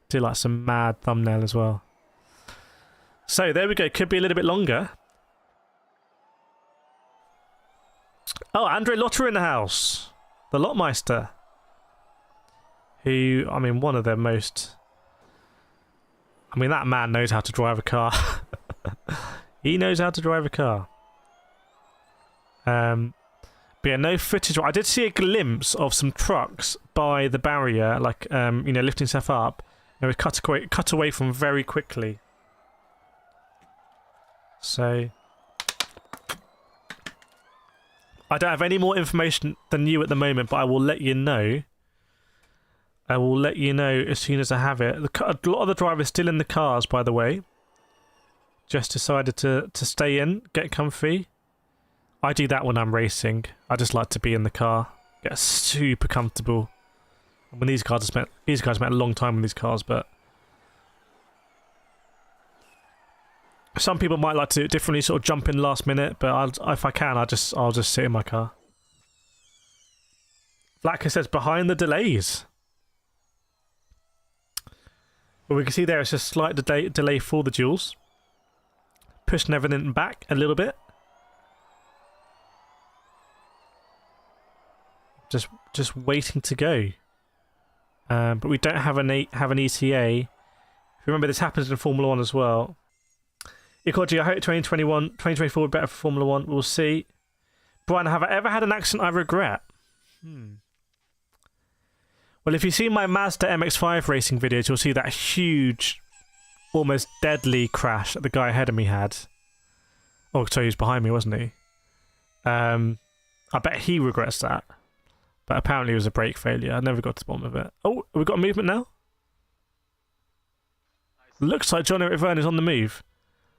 Do like some mad thumbnail as well. So there we go. Could be a little bit longer. Oh, Andre Lotter in the house. The Lotmeister. Who, I mean, one of their most... I mean, that man knows how to drive a car. He knows how to drive a car. But yeah, no footage. I did see a glimpse of some trucks by the barrier, like, you know, lifting stuff up. And it was cut away from very quickly. So... I don't have any more information than you at the moment, but I will let you know. I will let you know as soon as I have it. A lot of the drivers still in the cars, by the way. Just decided to stay in, get comfy. I do that when I'm racing. I just like to be in the car, get super comfortable. When these guys spent a long time in these cars, but some people might like to do it differently, sort of jump in last minute. But if I can, I'll just sit in my car. Vlacker says behind the delays. Well, we can see there it's a slight delay for the duels. Pushing everything back a little bit. Just waiting to go. But we don't have an ETA. Remember, this happens in Formula 1 as well. Ecology, I hope 2024 will be better for Formula 1. We'll see. Brian, have I ever had an accident I regret? Well, if you see my Mazda MX-5 racing videos, you'll see that huge, almost deadly crash that the guy ahead of me had. Oh, so he was behind me, wasn't he? I bet he regrets that. But apparently it was a brake failure. I never got to the bottom of it. Oh, have we got a movement now? Looks like John-Eric Vergne is on the move.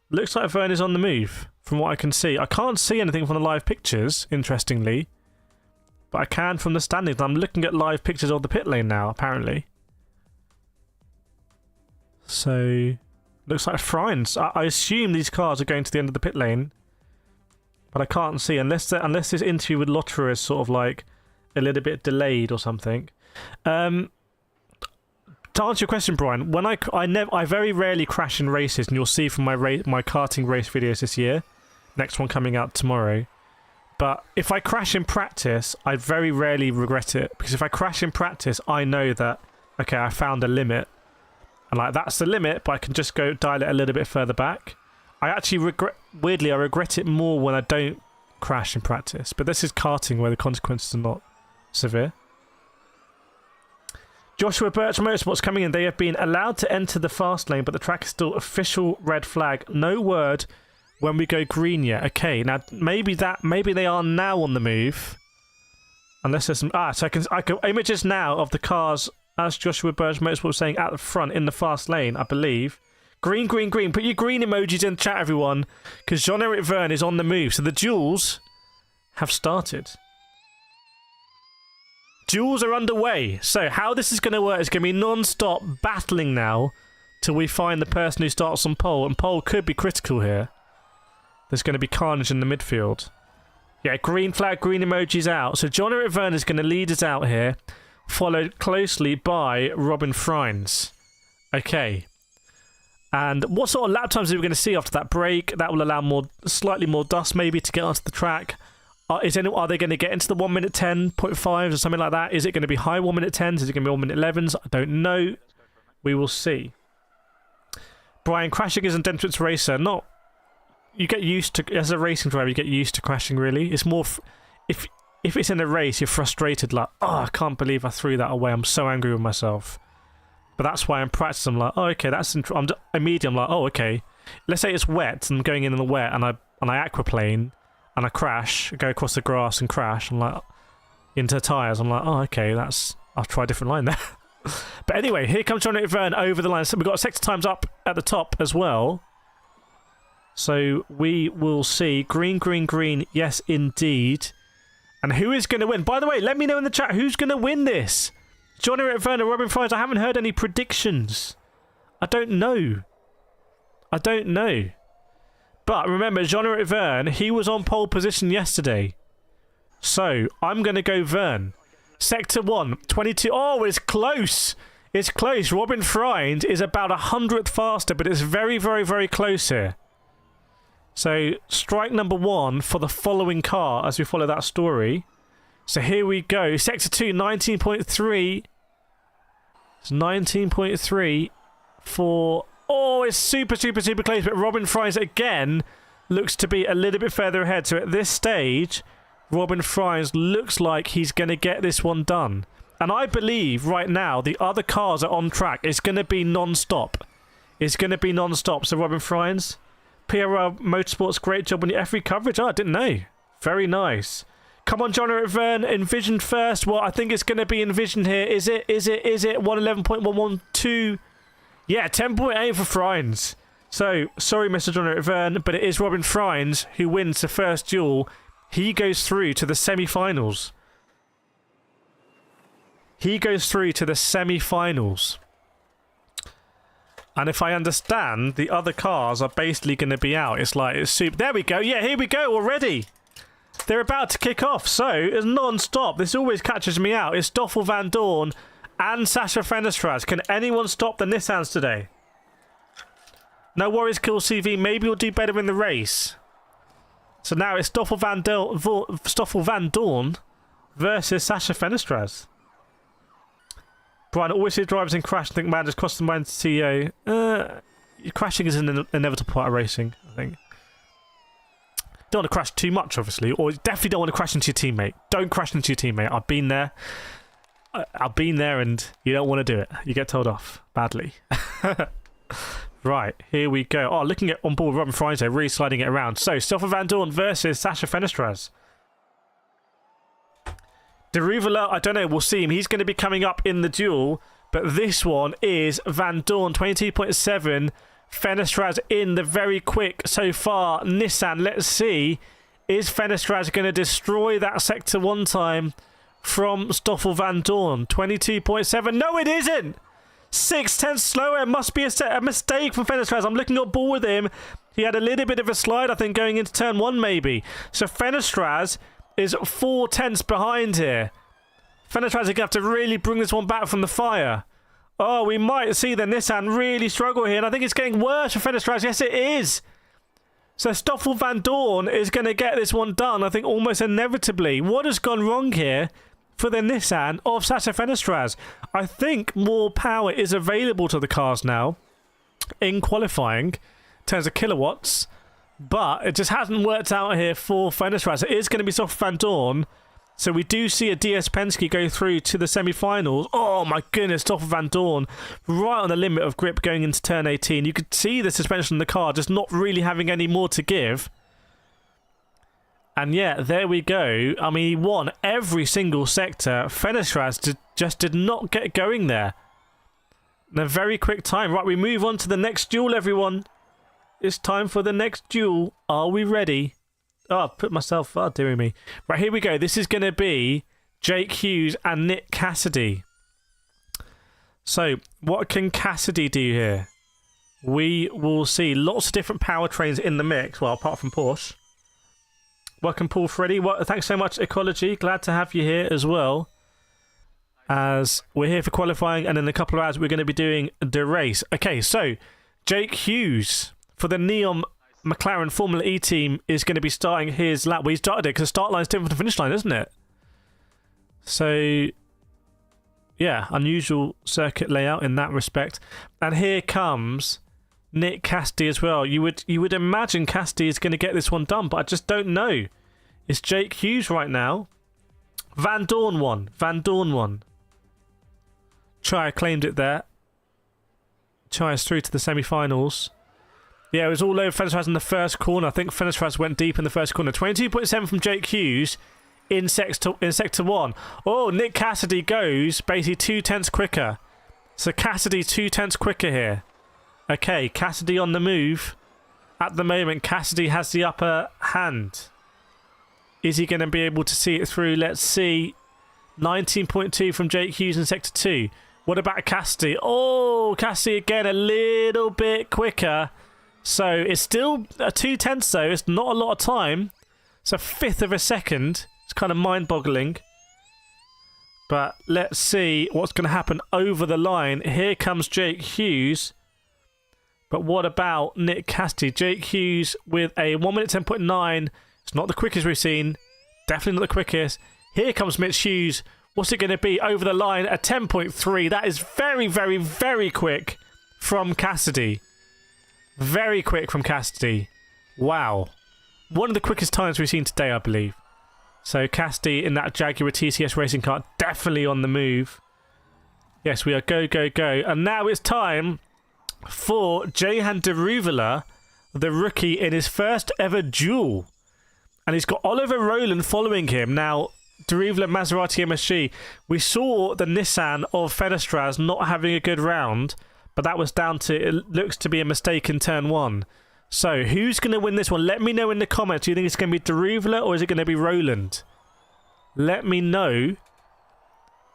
Looks like Vergne is on the move, from what I can see. I can't see anything from the live pictures, interestingly. But I can from the standings. I'm looking at live pictures of the pit lane now, apparently. So, looks like Frines. I assume these cars are going to the end of the pit lane. But I can't see, unless this interview with Lotterer is sort of like a little bit delayed or something. To answer your question, Brian, when I very rarely crash in races, and you'll see from my karting race videos this year. Next one coming out tomorrow. But if I crash in practice, I very rarely regret it. Because if I crash in practice, I know that, okay, I found a limit. And like, that's the limit, but I can just go dial it a little bit further back. I actually weirdly, I regret it more when I don't crash in practice. But this is karting where the consequences are not severe. Joshua Birch Motorsports coming in. They have been allowed to enter the fast lane, but the track is still official red flag. No word when we go green yet. Okay, now maybe they are now on the move. Unless there's some so I can images now of the cars as Joshua Birch Motorsports was saying at the front in the fast lane, I believe. Green, green, green. Put your green emojis in the chat, everyone, because Jean-Eric Vergne is on the move. So the duels have started. Duels are underway. So how this is going to work is going to be non-stop battling now till we find the person who starts on pole, and pole could be critical here. There's going to be carnage in the midfield. Yeah, green flag, green emojis out. So Jean-Eric Vergne is going to lead us out here, followed closely by Robin Frines. Okay. And what sort of lap times are we going to see after that break? That will allow slightly more dust maybe to get onto the track. Are they going to get into the 1 minute 10.5s or something like that? Is it going to be high 1 minute 10s? Is it going to be 1 minute 11s? I don't know. We will see. Brian, crashing is an endurance racer. Not. You get used to, as a racing driver, you get used to crashing, really. It's more, if it's in a race, you're frustrated, like, oh, I can't believe I threw that away. I'm so angry with myself. But that's why in practice, I'm like, oh, okay, I'm like, oh, okay. Let's say it's wet, and I'm going in the wet, and I aquaplane, and I crash, go across the grass and crash, I'm like, into tyres, I'm like, oh, okay, I'll try a different line there. But anyway, here comes Jean-Eric Vergne over the line. So we've got sector times up at the top as well. So we will see. Green, green, green. Yes, indeed. And who is going to win? By the way, let me know in the chat who's going to win this. Jean-Eric Vergne, Robin Frines. I haven't heard any predictions. I don't know. But remember, Jean-Eric Vergne, he was on pole position yesterday. So I'm going to go Vergne. Sector 1, 22. Oh, it's close. It's close. Robin Frines is about 100th faster, but it's very, very, very close here. So, strike number 1 for the following car as we follow that story. So here we go. Sector 2, 19.3. It's 19.3 for... Oh, it's super, super, super close. But Robin Frines, again, looks to be a little bit further ahead. So at this stage, Robin Frines looks like he's going to get this one done. And I believe right now the other cars are on track. It's going to be non-stop. It's going to be non-stop. So Robin Frines... PRL Motorsports, great job on your F3 coverage. Oh, I didn't know. Very nice. Come on, Jean-Eric Vergne. Envision first. Well, I think it's going to be Envision here. Is it? 111.112? Yeah, 10.8 for Frines. So, sorry, Mr. Jean-Eric Vergne, but it is Robin Frines who wins the first duel. He goes through to the semi-finals. And if I understand, the other cars are basically going to be out. It's super. There we go. Yeah, here we go already. They're about to kick off. So, it's non-stop. This always catches me out. It's Stoffel Vandoorne and Sacha Fenestras. Can anyone stop the Nissans today? No worries, Kill CV. Maybe you'll do better in the race. So now it's Stoffel Vandoorne versus Sacha Fenestras. Brian, always see drivers in crash and think, man, just cost them my CEO. Crashing is an inevitable part of racing, I think. Don't want to crash too much, obviously, or definitely don't want to crash into your teammate. Don't crash into your teammate. I've been there. I've been there, and you don't want to do it. You get told off badly. Right, here we go. Oh, looking at on board Robin Frines here, really sliding it around. So, Stoffel Vandoorne versus Sacha Fenestras. Diriyah, I don't know, we'll see him. He's going to be coming up in the duel, but this one is Vandoorne, 22.7 Fenestraz in the very quick so far Nissan. Let's see, is Fenestraz going to destroy that Sector 1 time from Stoffel Vandoorne? 22.7. No, it isn't. 6/10 slower. It must be a mistake from Fenestraz. I'm looking at ball with him. He had a little bit of a slide, I think, going into turn 1 maybe. So Fenestraz is 4/10 behind here. Fenestraz is going to have to really bring this one back from the fire. Oh, we might see the Nissan really struggle here, and I think it's getting worse for Fenestraz. Yes, it is. So Stoffel Vandoorne is going to get this one done, I think, almost inevitably. What has gone wrong here for the Nissan of Sette Fenestraz? I think more power is available to the cars now in qualifying in terms of kilowatts, but it just hasn't worked out here for Fenestraz. It is going to be Stoffel Vandoorne. So we do see a DS Penske go through to the semi-finals. Oh my goodness, Stoffel Vandoorne right on the limit of grip going into turn 18. You could see the suspension in the car just not really having any more to give. And yeah, there we go. I mean, he won every single sector. Fenestraz just did not get going there. In a very quick time. Right, we move on to the next duel, everyone. It's time for the next duel. Are we ready? Oh, I've put myself... Oh, dear me. Right, here we go. This is going to be Jake Hughes and Nick Cassidy. So, what can Cassidy do here? We will see lots of different powertrains in the mix. Well, apart from Porsche. Welcome, Paul Freddy. Well, thanks so much, Ecology. Glad to have you here as well. As we're here for qualifying, and in a couple of hours, we're going to be doing the race. Okay, so, Jake Hughes for the Neon McLaren Formula E team is going to be starting his lap. Well, he started it because the start line is different from the finish line, isn't it? So, yeah, unusual circuit layout in that respect. And here comes Nick Cassidy as well. You would imagine Cassidy is going to get this one done, but I just don't know. It's Jake Hughes right now. Vandoorne won. Vandoorne won. Chai claimed it there. Chai is through to the semi-finals. Yeah, it was all over Fenestraz in the first corner. I think Fenestraz went deep in the first corner. 22.7 from Jake Hughes in sector 1. Oh, Nick Cassidy goes basically 2/10 quicker. So Cassidy 2/10 quicker here. Okay, Cassidy on the move. At the moment, Cassidy has the upper hand. Is he going to be able to see it through? Let's see. 19.2 from Jake Hughes in sector 2. What about Cassidy? Oh, Cassidy again a little bit quicker. So it's still a 2/10 though. It's not a lot of time. It's a fifth of a second. It's kind of mind-boggling. But let's see what's going to happen over the line. Here comes Jake Hughes. But what about Nick Cassidy? Jake Hughes with a 1 minute 10.9. It's not the quickest we've seen. Definitely not the quickest. Here comes Mitch Hughes. What's it going to be over the line? A 10.3. That is very, very, very quick from Cassidy. Very quick from Cassidy. Wow. One of the quickest times we've seen today, I believe. So Cassidy in that Jaguar TCS racing car, definitely on the move. Yes, we are go, go, go. And now it's time for Jehan Deruvala, the rookie, in his first ever duel. And he's got Oliver Rowland following him. Now, Deruvala Maserati MSG. We saw the Nissan of Fenestraz not having a good round. But that was down to, it looks to be a mistake in turn 1. So, who's going to win this one? Let me know in the comments. Do you think it's going to be Deruvala or is it going to be Rowland? Let me know.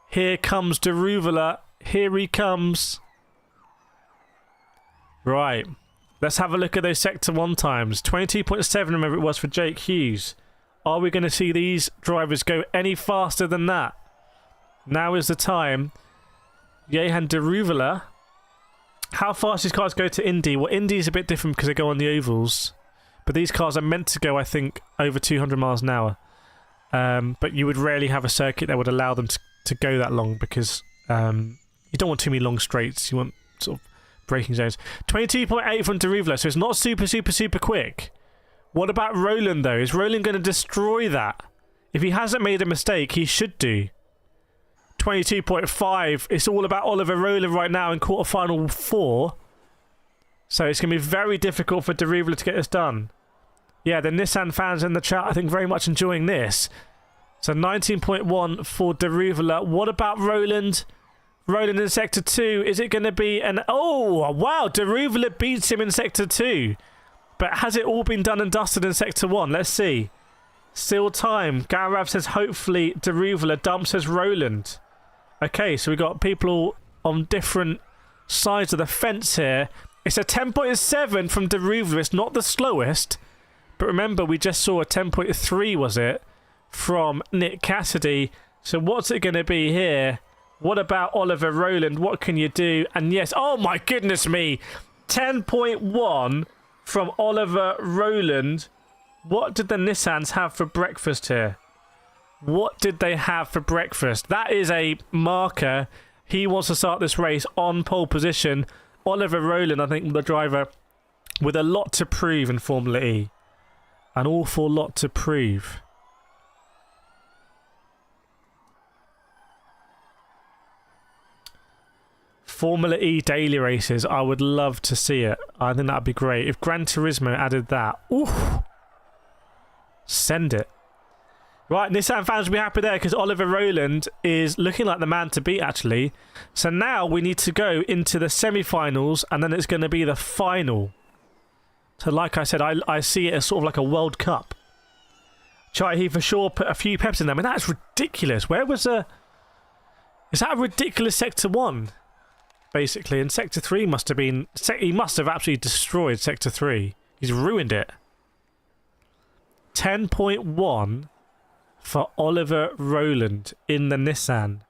Here comes Deruvala. Here he comes. Right. Let's have a look at those sector 1 times. 22.7, remember it was for Jake Hughes. Are we going to see these drivers go any faster than that? Now is the time. Jehan Deruvala. How fast these cars go to Indy? Well, Indy is a bit different because they go on the ovals. But these cars are meant to go, I think, over 200 miles an hour. But you would rarely have a circuit that would allow them to go that long because you don't want too many long straights. You want sort of braking zones. 22.8 from Deruvala, so it's not super, super, super quick. What about Rowland, though? Is Rowland going to destroy that? If he hasn't made a mistake, he should do. 22.5. It's all about Oliver Rowland right now in quarterfinal 4. So it's going to be very difficult for Deruvala to get this done. Yeah, the Nissan fans in the chat, I think, very much enjoying this. So 19.1 for Deruvala. What about Rowland? Rowland in Sector 2. Is it going to be an... Oh, wow. Diriyah beats him in Sector 2. But has it all been done and dusted in Sector 1? Let's see. Still time. Garav says hopefully Diriyah dumps as Rowland. Okay, so we've got people on different sides of the fence here. It's a 10.7 from Diriyah. It's not the slowest. But remember, we just saw a 10.3, was it? From Nick Cassidy. So what's it going to be here? What about Oliver Rowland? What can you do? And yes, oh my goodness me. 10.1 from Oliver Rowland. What did the Nissans have for breakfast here? What did they have for breakfast? That is a marker. He wants to start this race on pole position. Oliver Rowland, I think, the driver with a lot to prove in Formula E. An awful lot to prove. Formula E daily races. I would love to see it. I think that'd be great. If Gran Turismo added that. Oof. Send it. Right, Nissan fans will be happy there because Oliver Rowland is looking like the man to beat, actually. So now we need to go into the semi-finals and then it's going to be the final. So like I said, I see it as sort of like a World Cup. Chai, he for sure put a few peps in there. I mean, that's ridiculous. Where was a... Is that a ridiculous Sector 1? Basically, and Sector 3 must have been... He must have absolutely destroyed Sector 3. He's ruined it. 10.1 for Oliver Rowland in the Nissan.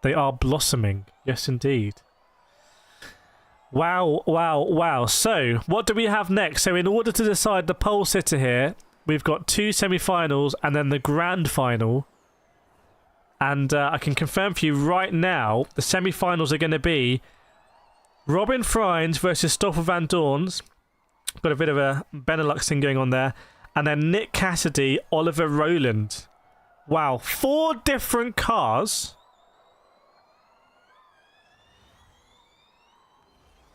They are blossoming. Yes, indeed. Wow, wow, wow. So, what do we have next? So, in order to decide the pole sitter here, we've got 2 semi-finals and then the grand final. And I can confirm for you right now, the semi-finals are going to be Robin Freins versus Stoffel Vandoorne. Got a bit of a Benelux thing going on there. And then Nick Cassidy, Oliver Rowland. Wow, 4 different cars.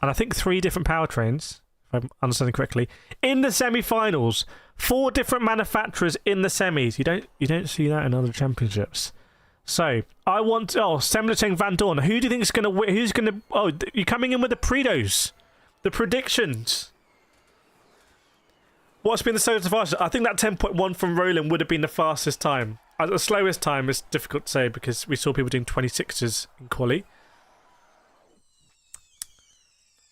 And I think 3 different powertrains, if I'm understanding correctly. In the semi-finals, 4 different manufacturers in the semis. You don't see that in other championships. So, I want... Oh, Sebastien Vandoorne. Who do you think is going to win? Who's going to... Oh, you're coming in with the Pridos. The predictions. What's been the slowest fastest? I think that 10.1 from Rowland would have been the fastest time. The slowest time is difficult to say because we saw people doing 26s in quali.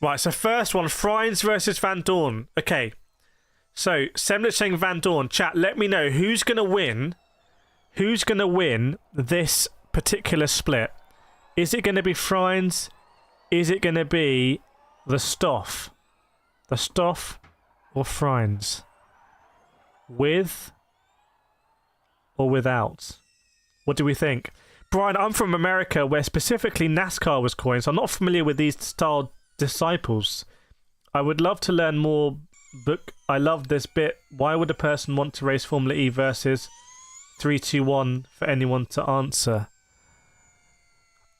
Right, so first one, Freins versus Vandoorne. Okay. So, Sebastien Vandoorne, chat, let me know who's going to win. Who's going to win this particular split? Is it going to be Freins? Is it going to be the Stoff? The Stoff or Freins? With or without? What do we think? Brian, I'm from America where specifically NASCAR was coined, so I'm not familiar with these style disciples. I would love to learn more. Book. I love this bit. Why would a person want to race Formula E versus 3-2-1 for anyone to answer?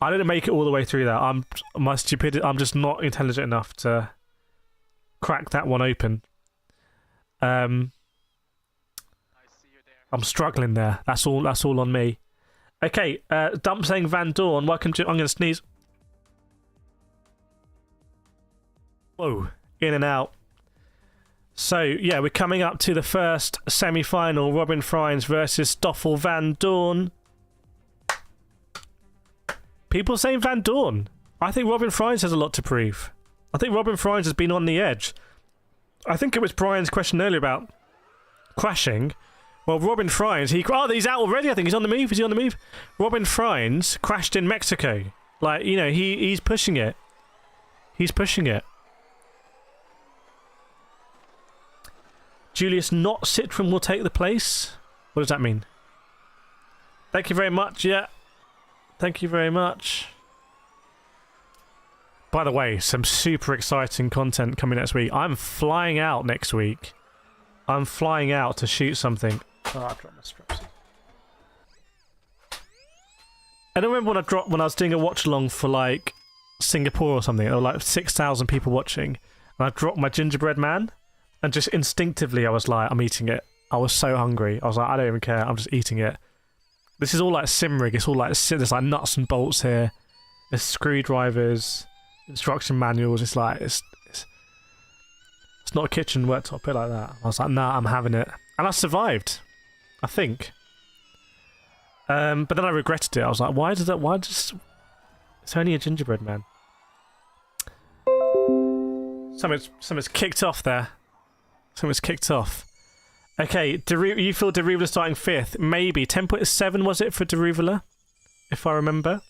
I didn't make it all the way through that. My stupidity. I'm just not intelligent enough to crack that one open. I'm struggling there. That's all on me. Okay, Dump saying Vandoorne. Welcome to... I'm going to sneeze. Whoa, in and out. So, yeah, we're coming up to the first semi-final. Robin Freins versus Stoffel Vandoorne. People saying Vandoorne. I think Robin Freins has a lot to prove. I think Robin Freins has been on the edge. I think it was Brian's question earlier about crashing. Well, Robin Freins, he's out already, I think. He's on the move. Is he on the move? Robin Freins crashed in Mexico. Like, you know, he's pushing it. He's pushing it. Julius Not Citron will take the place. What does that mean? Thank you very much, yeah. Thank you very much. By the way, some super exciting content coming next week. I'm flying out next week. I'm flying out to shoot something. Oh, I dropped my straps. I don't remember when I was doing a watch along for like Singapore or something. There were like 6,000 people watching. And I dropped my gingerbread man. And just instinctively, I was like, I'm eating it. I was so hungry. I was like, I don't even care. I'm just eating it. This is all like sim rig. It's all like, there's like nuts and bolts here. There's screwdrivers, instruction manuals. It's like it's not a kitchen worktop bit like that. I was like, nah, I'm having it, and I survived, I think. But then I regretted it. I was like, why does it's only a gingerbread man. Something's kicked off there. Something's kicked off. Okay, you feel Diriya starting 5th? Maybe. 10.7 was it for Diriya? If I remember.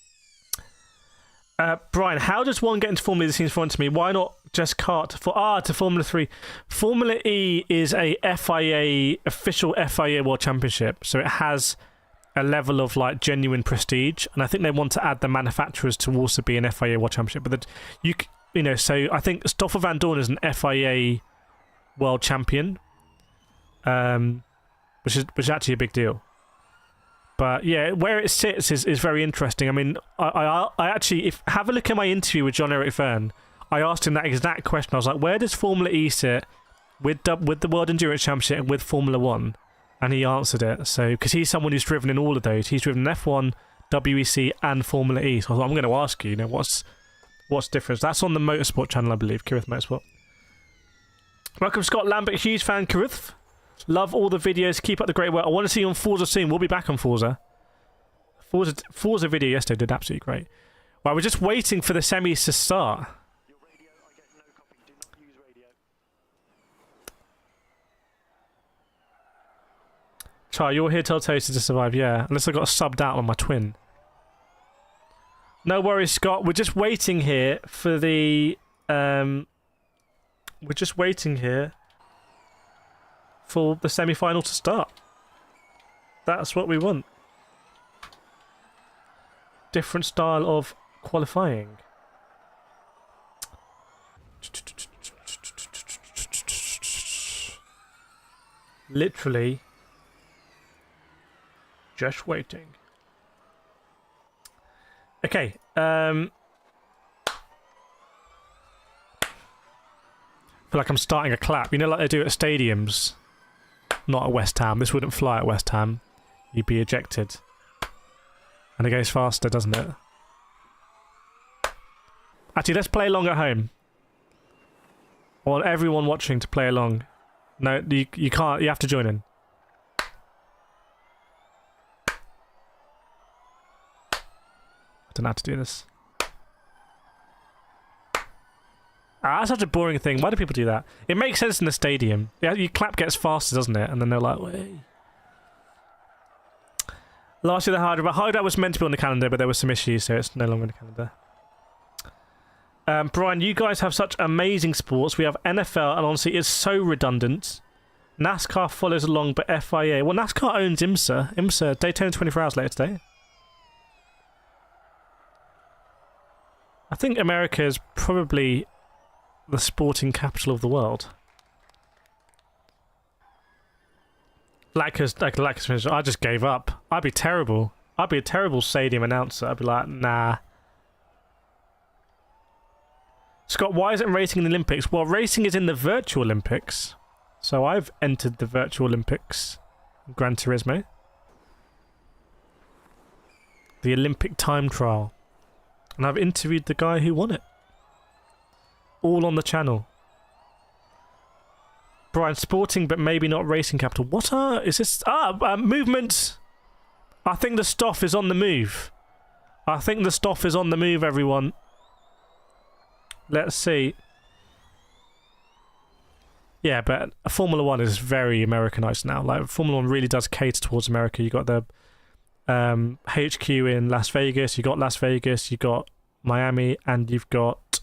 Brian, how does one get into Formula E? This seems foreign to me. Why not just kart to Formula 3? Formula E is a official FIA World Championship, so it has a level of like genuine prestige, and I think they want to add the manufacturers to also be an FIA World Championship. But so I think Stoffel Vandoorne is an FIA World Champion, which is actually a big deal. But yeah, where it sits is very interesting. I mean, I actually have a look at my interview with Jean-Eric Vergne. I asked him that exact question. I was like, where does Formula E sit with the World Endurance Championship and with Formula 1? And he answered it. So, because he's someone who's driven in all of those. He's driven F1, WEC, and Formula E. So I thought, I'm going to ask you, what's the difference? That's on the Motorsport channel, I believe. Kireth Motorsport. Welcome, Scott Lambert, huge fan, Kireth. Love all the videos. Keep up the great work. I want to see you on Forza soon. We'll be back on Forza. Forza video yesterday did absolutely great. Right, we're just waiting for the semis to start. Char, you're here till toasted to survive, yeah. Unless I got subbed out on my twin. No worries, Scott. We're just waiting here for the... we're just waiting here for the semi-final to start. That's what we want. Different style of qualifying. Literally just waiting. Okay, I feel like I'm starting a clap. You know, like they do at stadiums. Not at West Ham. This wouldn't fly at West Ham. You'd be ejected. And it goes faster, doesn't it? Actually, let's play along at home. I want everyone watching to play along. No, you can't. You have to join in. I don't know how to do this. That's such a boring thing. Why do people do that? It makes sense in the stadium. Yeah, your clap gets faster, doesn't it? And then they're like, "Way." Last year, the Hyderabad was meant to be on the calendar, but there were some issues, so it's no longer on the calendar. Brian, you guys have such amazing sports. We have NFL, and honestly, it's so redundant. NASCAR follows along, but FIA... Well, NASCAR owns IMSA. IMSA, Daytona 24 Hours later today. I think America is probably the sporting capital of the world. I just gave up. I'd be terrible. I'd be a terrible stadium announcer. I'd be like, nah. Scott, why isn't racing in the Olympics? Well, racing is in the virtual Olympics. So I've entered the virtual Olympics. Gran Turismo. The Olympic time trial. And I've interviewed the guy who won it. All on the channel. Brian, sporting but maybe not racing capital. What is this? Movement. I think the Stoff is on the move. I think the Stoff is on the move, everyone. Let's see. Yeah, but Formula 1 is very Americanized now. Like, Formula 1 really does cater towards America. You got the HQ in Las Vegas. You got Las Vegas. You got Miami, and you've got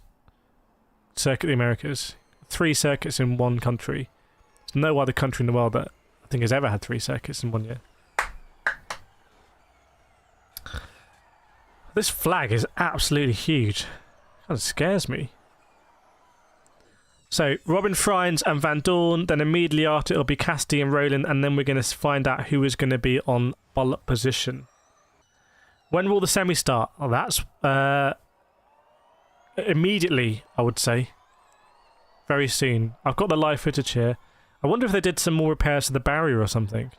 Circuit of the Americas. 3 circuits in one country. There's no other country in the world that I think has ever had 3 circuits in 1 year. This flag is absolutely huge. It kind of scares me. So, Robin Friends and Vandoorne, then immediately after it'll be Cassidy and Rowland, and then we're going to find out who is going to be on pole position. When will the semi start? Oh, that's immediately, I would say. Very soon. I've got the live footage here. I wonder if they did some more repairs to the barrier or something.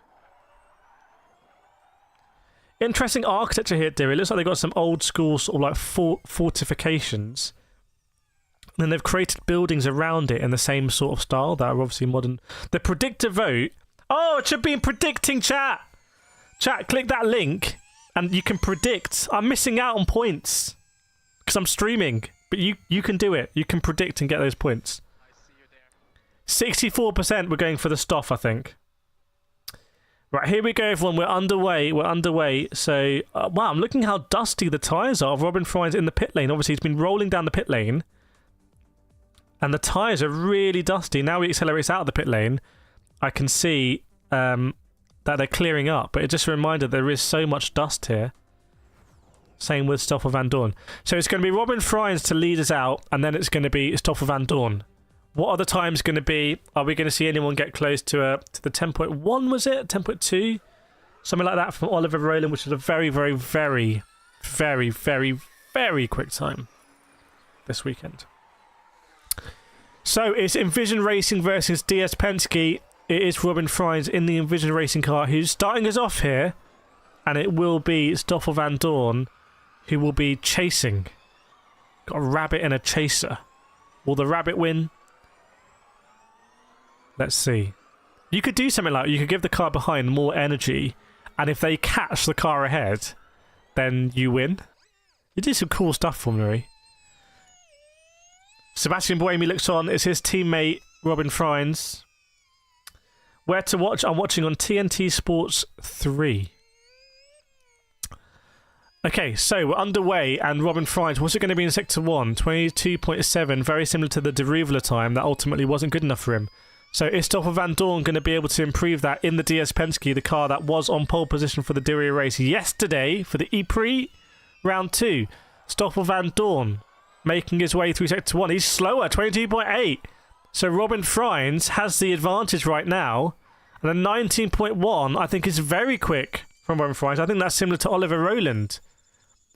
Interesting architecture here, Diriyah. It looks like they've got some old school sort of like fortifications. And then they've created buildings around it in the same sort of style that are obviously modern. The predictor vote. Oh, it should be in predicting, chat. Chat, click that link and you can predict. I'm missing out on points because I'm streaming. But you can do it. You can predict and get those points. 64% we're going for the Stoff, I think. Right, here we go, everyone. We're underway. We're underway. So, wow, I'm looking how dusty the tyres are of Robin Fry's in the pit lane. Obviously, he's been rolling down the pit lane. And the tyres are really dusty. Now he accelerates out of the pit lane. I can see that they're clearing up. But it's just a reminder there is so much dust here. Same with Stoffel Vandoorne. So it's going to be Robin Fry's to lead us out. And then it's going to be Stoffel Vandoorne. What are the times going to be? Are we going to see anyone get close to the 10.1, was it? 10.2? Something like that from Oliver Rowland, which is a very, very, very, very, very, very quick time this weekend. So it's Envision Racing versus DS Penske. It is Robin Fry's in the Envision Racing car who's starting us off here. And it will be Stoffel Vandoorne who will be chasing. Got a rabbit and a chaser. Will the rabbit win? Let's see. You could do something like, you could give the car behind more energy, and if they catch the car ahead, then you win. You do some cool stuff, Formula E. Sebastien Buemi looks on. It's his teammate, Robin Fry's. Where to watch? I'm watching on TNT Sports 3. Okay, so we're underway, and Robin Fry's, what's it going to be in Sector 1? 22.7, very similar to the Diriyah time. That ultimately wasn't good enough for him. So is Stoffel Vandoorne going to be able to improve that in the DS Penske, the car that was on pole position for the Diriyah race yesterday for the E-Prix round 2? Stoffel Vandoorne making his way through Sector 1. He's slower, 22.8. So Robin Fry's has the advantage right now. And a 19.1 I think is very quick from Robin Fry's. I think that's similar to Oliver Rowland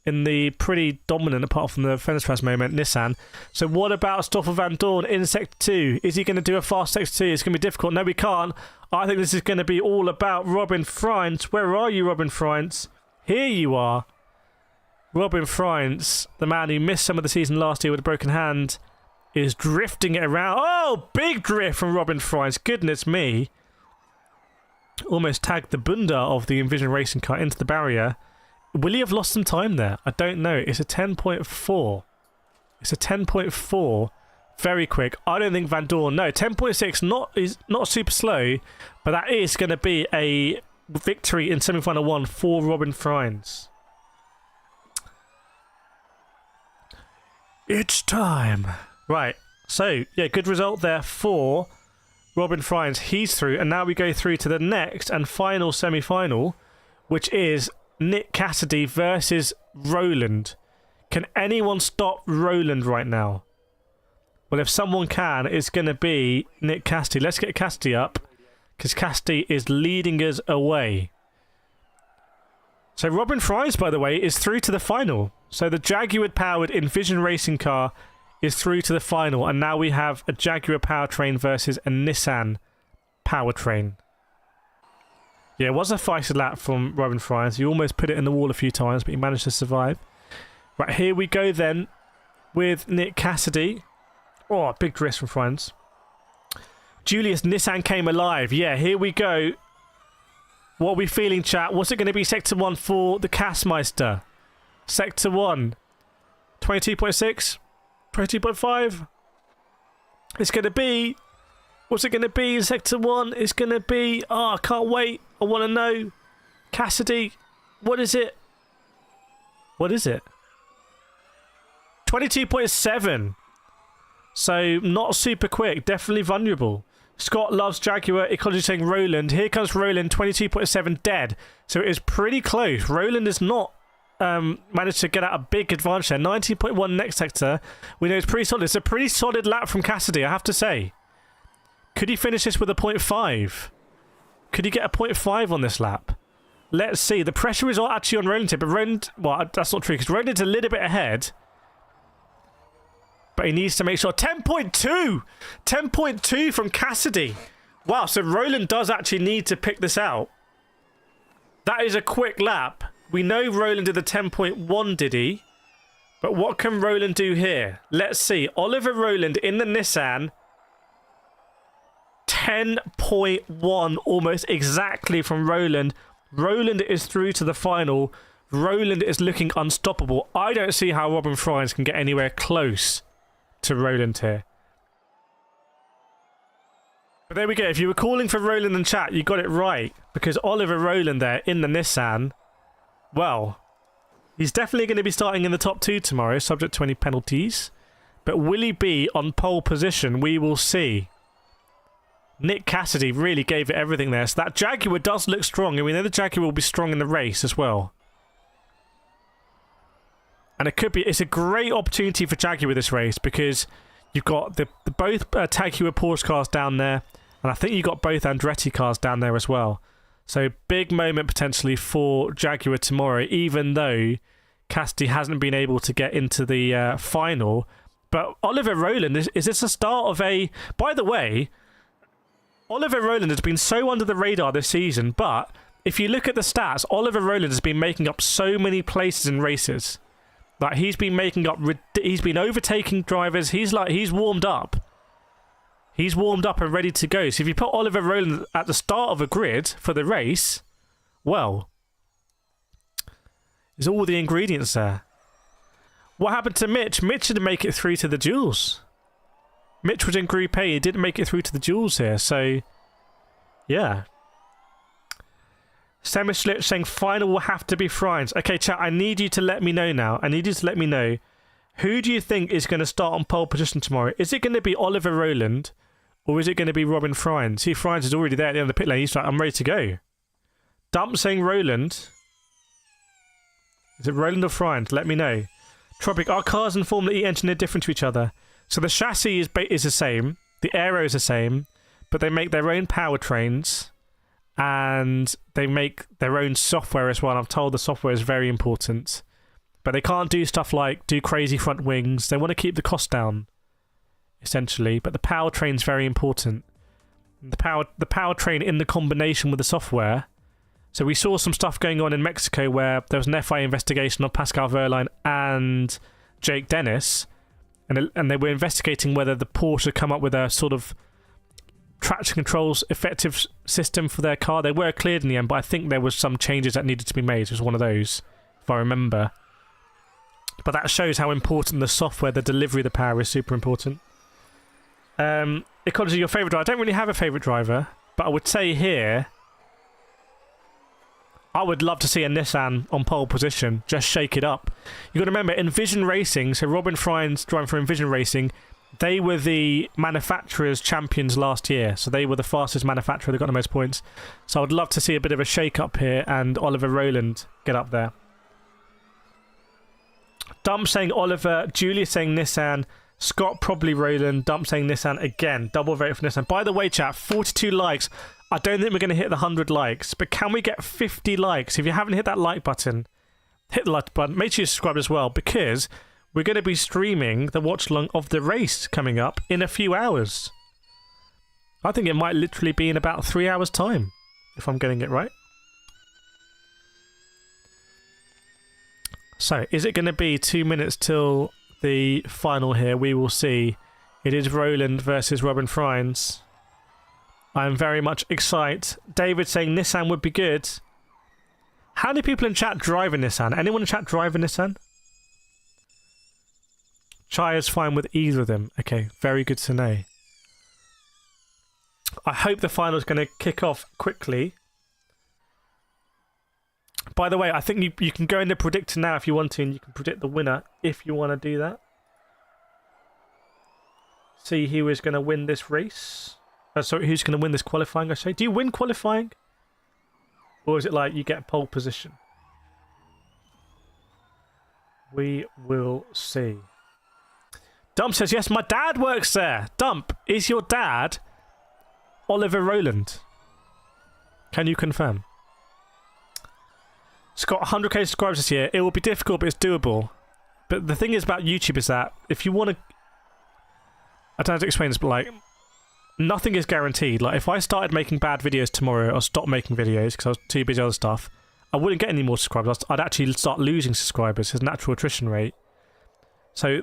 in the pretty dominant, apart from the Fensterpress moment, Nissan. So what about Stoffel Vandoorne in Sector 2? Is he going to do a fast Sector 2? It's going to be difficult. No, we can't. I think this is going to be all about Robin Fry's. Where are you, Robin Fry's? Here you are. Robin Fry's, the man who missed some of the season last year with a broken hand, is drifting it around. Oh, big drift from Robin Fry's. Goodness me. Almost tagged the bunda of the Envision racing car into the barrier. Will he have lost some time there? I don't know. It's a 10.4. It's a 10.4. Very quick. I don't think Vandoorne... No, 10.6 is not super slow, but that is going to be a victory in semi-final 1 for Robin Fry's. It's time. Right. So, yeah, good result there for Robin Fry's. He's through, and now we go through to the next and final semi-final, which is Nick Cassidy versus Rowland. Can anyone stop Rowland right now? Well, if someone can, it's going to be Nick Cassidy. Let's get Cassidy up, because Cassidy is leading us away. So Robin Fry's, by the way, is through to the final. So the Jaguar-powered Envision racing car is through to the final, and now we have a Jaguar powertrain versus a Nissan powertrain. Yeah, it was a feisty lap from Robin Fry's. He almost put it in the wall a few times, but he managed to survive. Right, here we go then with Nick Cassidy. Oh, big drift from Fry's. Julius, Nissan came alive. Yeah, here we go. What are we feeling, chat? What's it going to be Sector 1 for the Kassmeister? Sector 1. 22.6? 22.5? It's going to be... What's it going to be in Sector 1? It's going to be... Oh, I can't wait. I want to know. Cassidy, what is it? What is it? 22.7. So, not super quick. Definitely vulnerable. Scott loves Jaguar. Ecology saying Rowland. Here comes Rowland. 22.7 dead. So, it is pretty close. Rowland is not managed to get out a big advantage there. 19.1 next sector. We know it's pretty solid. It's a pretty solid lap from Cassidy, I have to say. Could he finish this with a 0.5? Could he get a 0.5 on this lap? Let's see. The pressure is all actually on Rowland here, but Rowland... Well, that's not true, because Rowland's a little bit ahead. But he needs to make sure... 10.2! 10.2 from Cassidy. Wow, so Rowland does actually need to pick this out. That is a quick lap. We know Rowland did the 10.1, did he? But what can Rowland do here? Let's see. Oliver Rowland in the Nissan. 10.1, almost exactly from Rowland. Rowland is through to the final. Rowland is looking unstoppable. I don't see how Robin Fries can get anywhere close to Rowland here. But there we go. If you were calling for Rowland in chat, you got it right. Because Oliver Rowland there in the Nissan, well, he's definitely going to be starting in the top 2 tomorrow, subject to any penalties. But will he be on pole position? We will see. Nick Cassidy really gave it everything there. So that Jaguar does look strong. And we know the Jaguar will be strong in the race as well. And it's a great opportunity for Jaguar this race because you've got both Jaguar Porsche cars down there. And I think you've got both Andretti cars down there as well. So big moment potentially for Jaguar tomorrow, even though Cassidy hasn't been able to get into the final. But Oliver Rowland, is this the start of a... By the way, Oliver Rowland has been so under the radar this season, but if you look at the stats, Oliver Rowland has been making up so many places in races. Like, he's been overtaking drivers. He's warmed up. He's warmed up and ready to go. So if you put Oliver Rowland at the start of a grid for the race, well, there's all the ingredients there. What happened to Mitch? Mitch didn't make it through to the duels. Mitch was in Group A. He didn't make it through to the duels here. So, yeah. Semislit saying final will have to be Friends. Okay, chat, I need you to let me know now. I need you to let me know. Who do you think is going to start on pole position tomorrow? Is it going to be Oliver Rowland or is it going to be Robin Friends? See, Friends is already there at the end of the pit lane. He's like, I'm ready to go. Dump saying Rowland. Is it Rowland or Friends? Let me know. Tropic, are cars and Formula E engine are different to each other? So the chassis is the same. The aero is the same. But they make their own powertrains. And they make their own software as well. I'm told the software is very important. But they can't do stuff like do crazy front wings. They want to keep the cost down, essentially. But the powertrain's very important. The powertrain in the combination with the software. So we saw some stuff going on in Mexico where there was an FIA investigation of Pascal Wehrlein and Jake Dennis. And they were investigating whether the Porsche had come up with a sort of traction controls effective system for their car. They were cleared in the end, but I think there was some changes that needed to be made. It was one of those, if I remember. But that shows how important the software, the delivery of the power is super important. Ecology, your favourite driver? I don't really have a favourite driver, but I would say here, I would love to see a Nissan on pole position. Just shake it up. You've got to remember, Envision Racing, so Robin Fry's driving for Envision Racing, they were the manufacturers' champions last year. So they were the fastest manufacturer. They got the most points. So I would love to see a bit of a shake-up here and Oliver Rowland get up there. Dump saying Oliver. Julius saying Nissan. Scott probably Rowland. Dump saying Nissan again. Double vote for Nissan. By the way, chat, 42 likes. I don't think we're going to hit the 100 likes. But can we get 50 likes? If you haven't hit that like button, hit the like button. Make sure you subscribe as well because we're going to be streaming the watch-along of the race coming up in a few hours. I think it might literally be in about 3 hours' time, if I'm getting it right. So, is it going to be 2 minutes till the final here? We will see. It is Rowland versus Robin Fries. I'm very much excited. David saying Nissan would be good. How many people in chat drive a Nissan? Anyone in chat drive a Nissan? Chai is fine with either of them. Okay, very good to know. I hope the final is going to kick off quickly. By the way, I think you can go into predictor now if you want to, and you can predict the winner if you want to do that. See who is going to win this race. Sorry, who's going to win this qualifying, I say. Do you win qualifying? Or is it like you get pole position? We will see. Dump says, yes, my dad works there. Dump, is your dad Oliver Rowland? Can you confirm? It's got 100k subscribers this year. It will be difficult, but it's doable. But the thing is about YouTube is that if you want to... I don't know how to explain this, but like, nothing is guaranteed. Like, if I started making bad videos tomorrow or stopped making videos because I was too busy with other stuff, I wouldn't get any more subscribers. I'd actually start losing subscribers. His natural attrition rate. So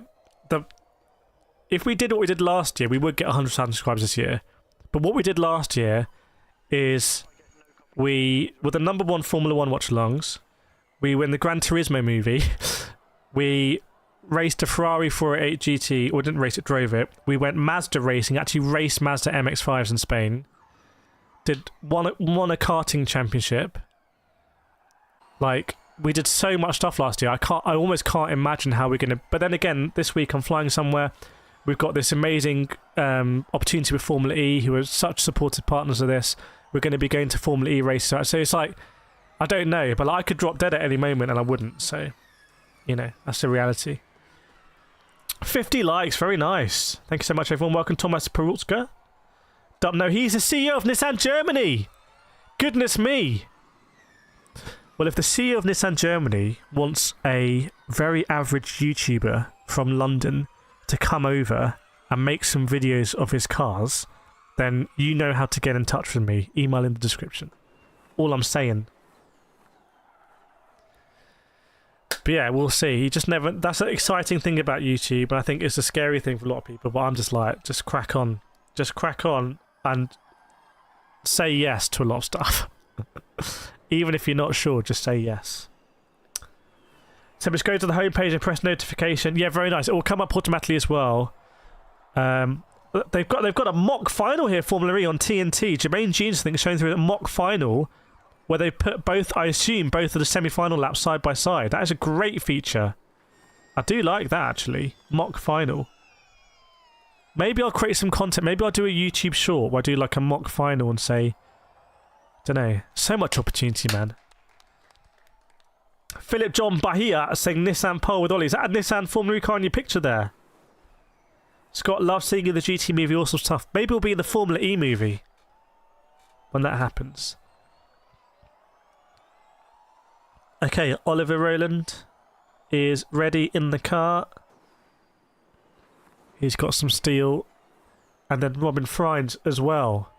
if we did what we did last year, we would get 100,000 subscribers this year. But what we did last year is we were the #1 Formula 1 watch-alongs. We were in the Gran Turismo movie. We raced a Ferrari 488 GT, or didn't race it, drove it. We went Mazda racing, actually raced Mazda MX-5s in Spain. Won a karting championship. Like, we did so much stuff last year. I almost can't imagine how we're gonna. But then again, this week I'm flying somewhere. We've got this amazing opportunity with Formula E, who are such supportive partners of this. We're going to be going to Formula E races. So it's like, I don't know, but like, I could drop dead at any moment and I wouldn't. So, you know, that's the reality. 50 likes, very nice. Thank you so much, everyone. Welcome, Thomas Perulska. No, he's the CEO of Nissan Germany. Goodness me. Well, if the CEO of Nissan Germany wants a very average YouTuber from London to come over and make some videos of his cars, then you know how to get in touch with me. Email in the description. All I'm saying. But yeah, we'll see. He just never... That's an exciting thing about YouTube, and I think it's a scary thing for a lot of people, but I'm just like, just crack on. Just crack on and say yes to a lot of stuff. Even if you're not sure, just say yes. So just go to the homepage and press notification. Yeah, very nice. It will come up automatically as well. They've got a mock final here, Formula E on TNT. Jermaine Jeans, I think, is showing through a mock final where they put both, I assume, both of the semi-final laps side by side. That is a great feature. I do like that, actually. Mock final. Maybe I'll create some content. Maybe I'll do a YouTube short where I do like a mock final and say, don't know. So much opportunity, man. Philip John Bahia saying Nissan pole with Ollie. Is that a Nissan Formula E car in your picture there? Scott loves seeing you in the GT movie, awesome stuff. Maybe we'll be in the Formula E movie when that happens. Okay, Oliver Rowland is ready in the car. He's got some steel. And then Robin Friends as well.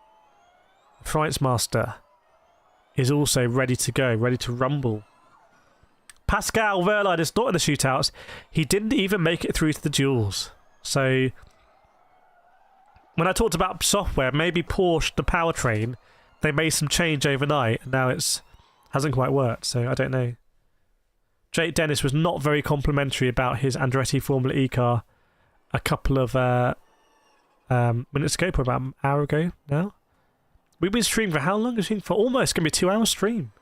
Friends Master is also ready to go, ready to rumble. Pascal Verlaine is not in the shootouts. He didn't even make it through to the duels. So, when I talked about software, maybe Porsche, the powertrain, they made some change overnight, and now it's hasn't quite worked, so I don't know. Jake Dennis was not very complimentary about his Andretti Formula E car a couple of minutes ago, probably about an hour ago now. We've been streaming for how long? We've been for almost going to be a 2-hour stream.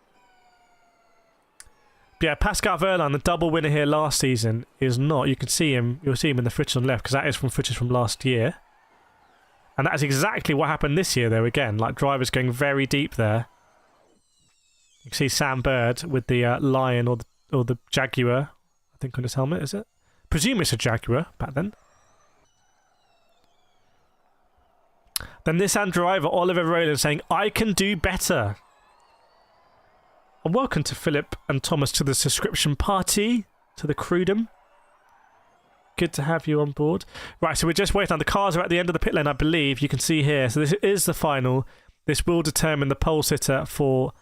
But yeah, Pascal Verlaine, the double winner here last season, is not. You can see him. You'll see him in the footage on the left because that is from footage from last year. And that is exactly what happened this year, though. Again, like drivers going very deep there. You can see Sam Bird with the Lion or the Jaguar, I think, on his helmet. Is it? Presume it's a Jaguar back then. Then this Nissan driver Oliver Rowland saying, "I can do better." And welcome to Philip and Thomas to the subscription party, to the crewdom. Good to have you on board. Right, so we're just waiting on. The cars are at the end of the pit lane, I believe. You can see here. So this is the final. This will determine the pole sitter for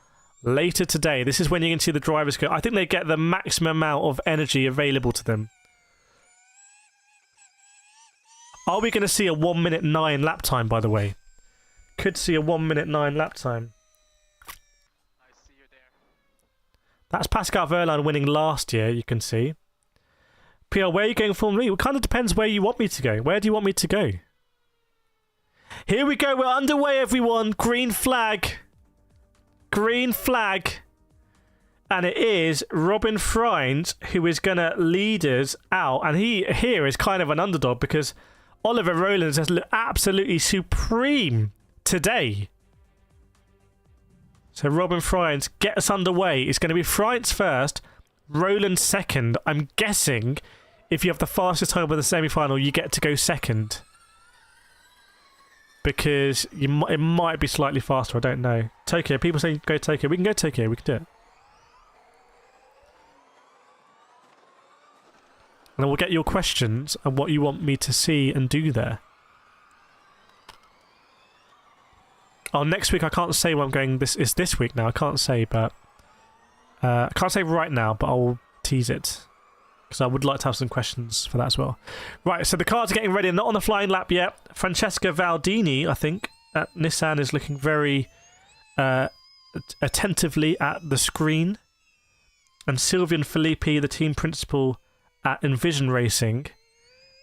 later today. This is when you can see the drivers go. I think they get the maximum amount of energy available to them. Are we going to see a 1:09 lap time, by the way? Could see a 1:09 lap time. That's Pascal Verlaine winning last year, you can see. PR, where are you going for me? It kind of depends where you want me to go. Where do you want me to go? Here we go. We're underway, everyone. Green flag. Green flag. And it is Robin Friends who is going to lead us out. And he here is kind of an underdog because Oliver Rowland has looked absolutely supreme today. So Robin Friends, get us underway. It's going to be Friends first, Rowland second. I'm guessing if you have the fastest time in the semi-final, you get to go second. Because it might be slightly faster, I don't know. Tokyo, people say go Tokyo. We can go Tokyo, we can do it. And then we'll get your questions and what you want me to see and do there. Oh, next week I can't say where I'm going. This is this week now. I can't say, but I can't say right now, but I'll tease it. Because I would like to have some questions for that as well. Right, so the cars are getting ready. Not on the flying lap yet. Francesca Valdini, I think, at Nissan is looking very attentively at the screen. And Sylvian Filippi, the team principal at Envision Racing.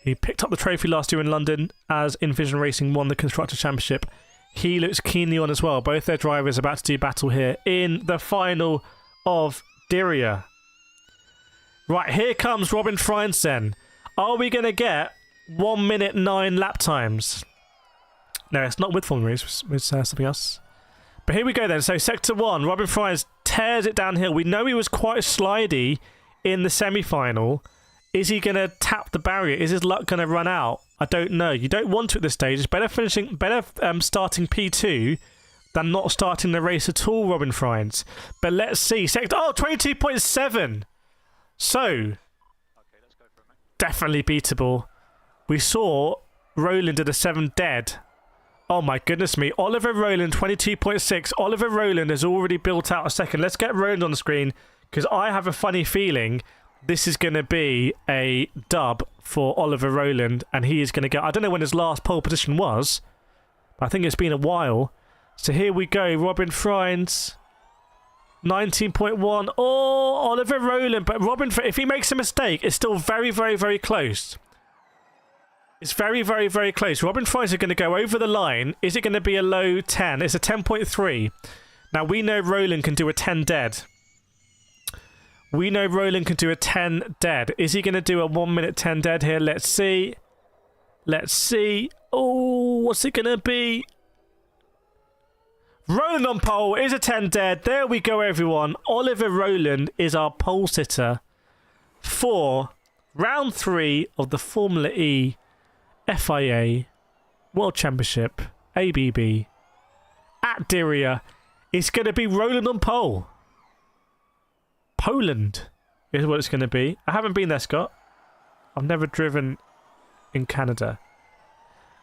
He picked up the trophy last year in London as Envision Racing won the Constructors' Championship. He looks keenly on as well. Both their drivers about to do battle here in the final of Diriyah. Right, here comes Robin Freins then. Are we going to get 1 minute 9 lap times? No, it's not with Formula E, it's with something else. But here we go then. So Sector 1, Robin Freins tears it downhill. We know he was quite starty in the semi-final. Is he going to tap the barrier? Is his luck going to run out? I don't know. You don't want to at this stage. It's better starting P2 than not starting the race at all, Robin Freins. But let's see. Sector 22.7. So, okay, let's go for it, definitely beatable. We saw Rowland at a 7 dead. Oh my goodness me. Oliver Rowland, 22.6. Oliver Rowland has already built out a second. Let's get Rowland on the screen because I have a funny feeling this is going to be a dub for Oliver Rowland and he is going to go. I don't know when his last pole position was, but I think it's been a while. So here we go. Robin Freins. 19.1. Oh, Oliver Rowland. But Robin, if he makes a mistake, it's still very, very, very close. It's very, very, very close. Robin Freins are going to go over the line. Is it going to be a low 10? It's a 10.3. Now, we know Rowland can do a 10 dead. We know Rowland can do a 10 dead. Is he going to do a 1 minute 10 dead here? Let's see. Let's see. Oh, what's it going to be? Rowland on pole is a 10 dead. There we go, everyone. Oliver Rowland is our pole sitter for round 3 of the Formula E FIA World Championship ABB at Diriyah. It's going to be Rowland on pole. Poland is what it's going to be. I haven't been there, Scott. I've never driven in Canada.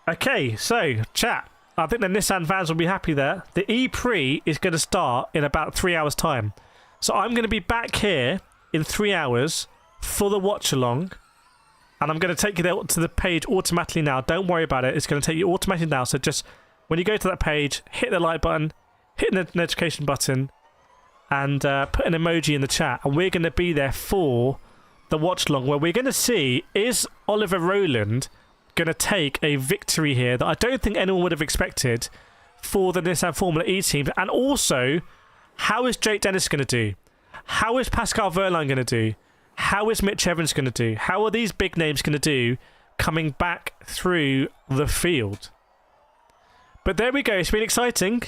Okay, so, chat. I think the Nissan fans will be happy there. The E-Prix is going to start in about 3 hours' time. So I'm going to be back here in 3 hours for the watch-along. And I'm going to take you there to the page automatically now. Don't worry about it. It's going to take you automatically now. So just, when you go to that page, hit the like button, hit the notification button, and put an emoji in the chat. And we're going to be there for the watch-along, where we're going to see, is Oliver Rowland going to take a victory here that I don't think anyone would have expected for the Nissan Formula E team? And also, how is Jake Dennis going to do? How is Pascal Wehrlein going to do? How is Mitch Evans going to do? How are these big names going to do coming back through the field? But there we go. It's been exciting.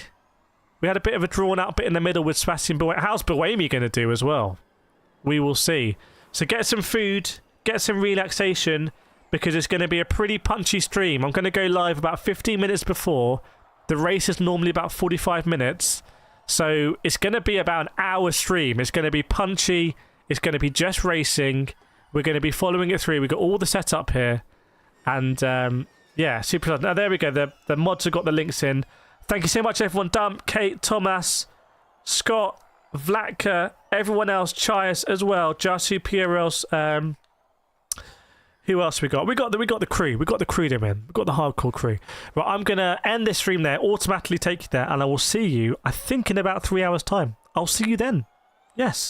We had a bit of a drawn-out bit in the middle with Sebastien. How's Buemi going to do as well? We will see. So get some food, get some relaxation, because it's going to be a pretty punchy stream. I'm going to go live about 15 minutes before. The race is normally about 45 minutes. So it's going to be about an hour stream. It's going to be punchy. It's going to be just racing. We're going to be following it through. We've got all the setup here. And yeah, super excited. Now there we go. The mods have got the links in. Thank you so much, everyone. Dump, Kate, Thomas, Scott, Vlatka, everyone else, Chias as well. Jasu, Pieros, who else we got? We got the crew. We got the crew there, man. We got the hardcore crew. Right, I'm gonna end this stream there, automatically take you there, and I will see you, I think, in about 3 hours' time. I'll see you then. Yes.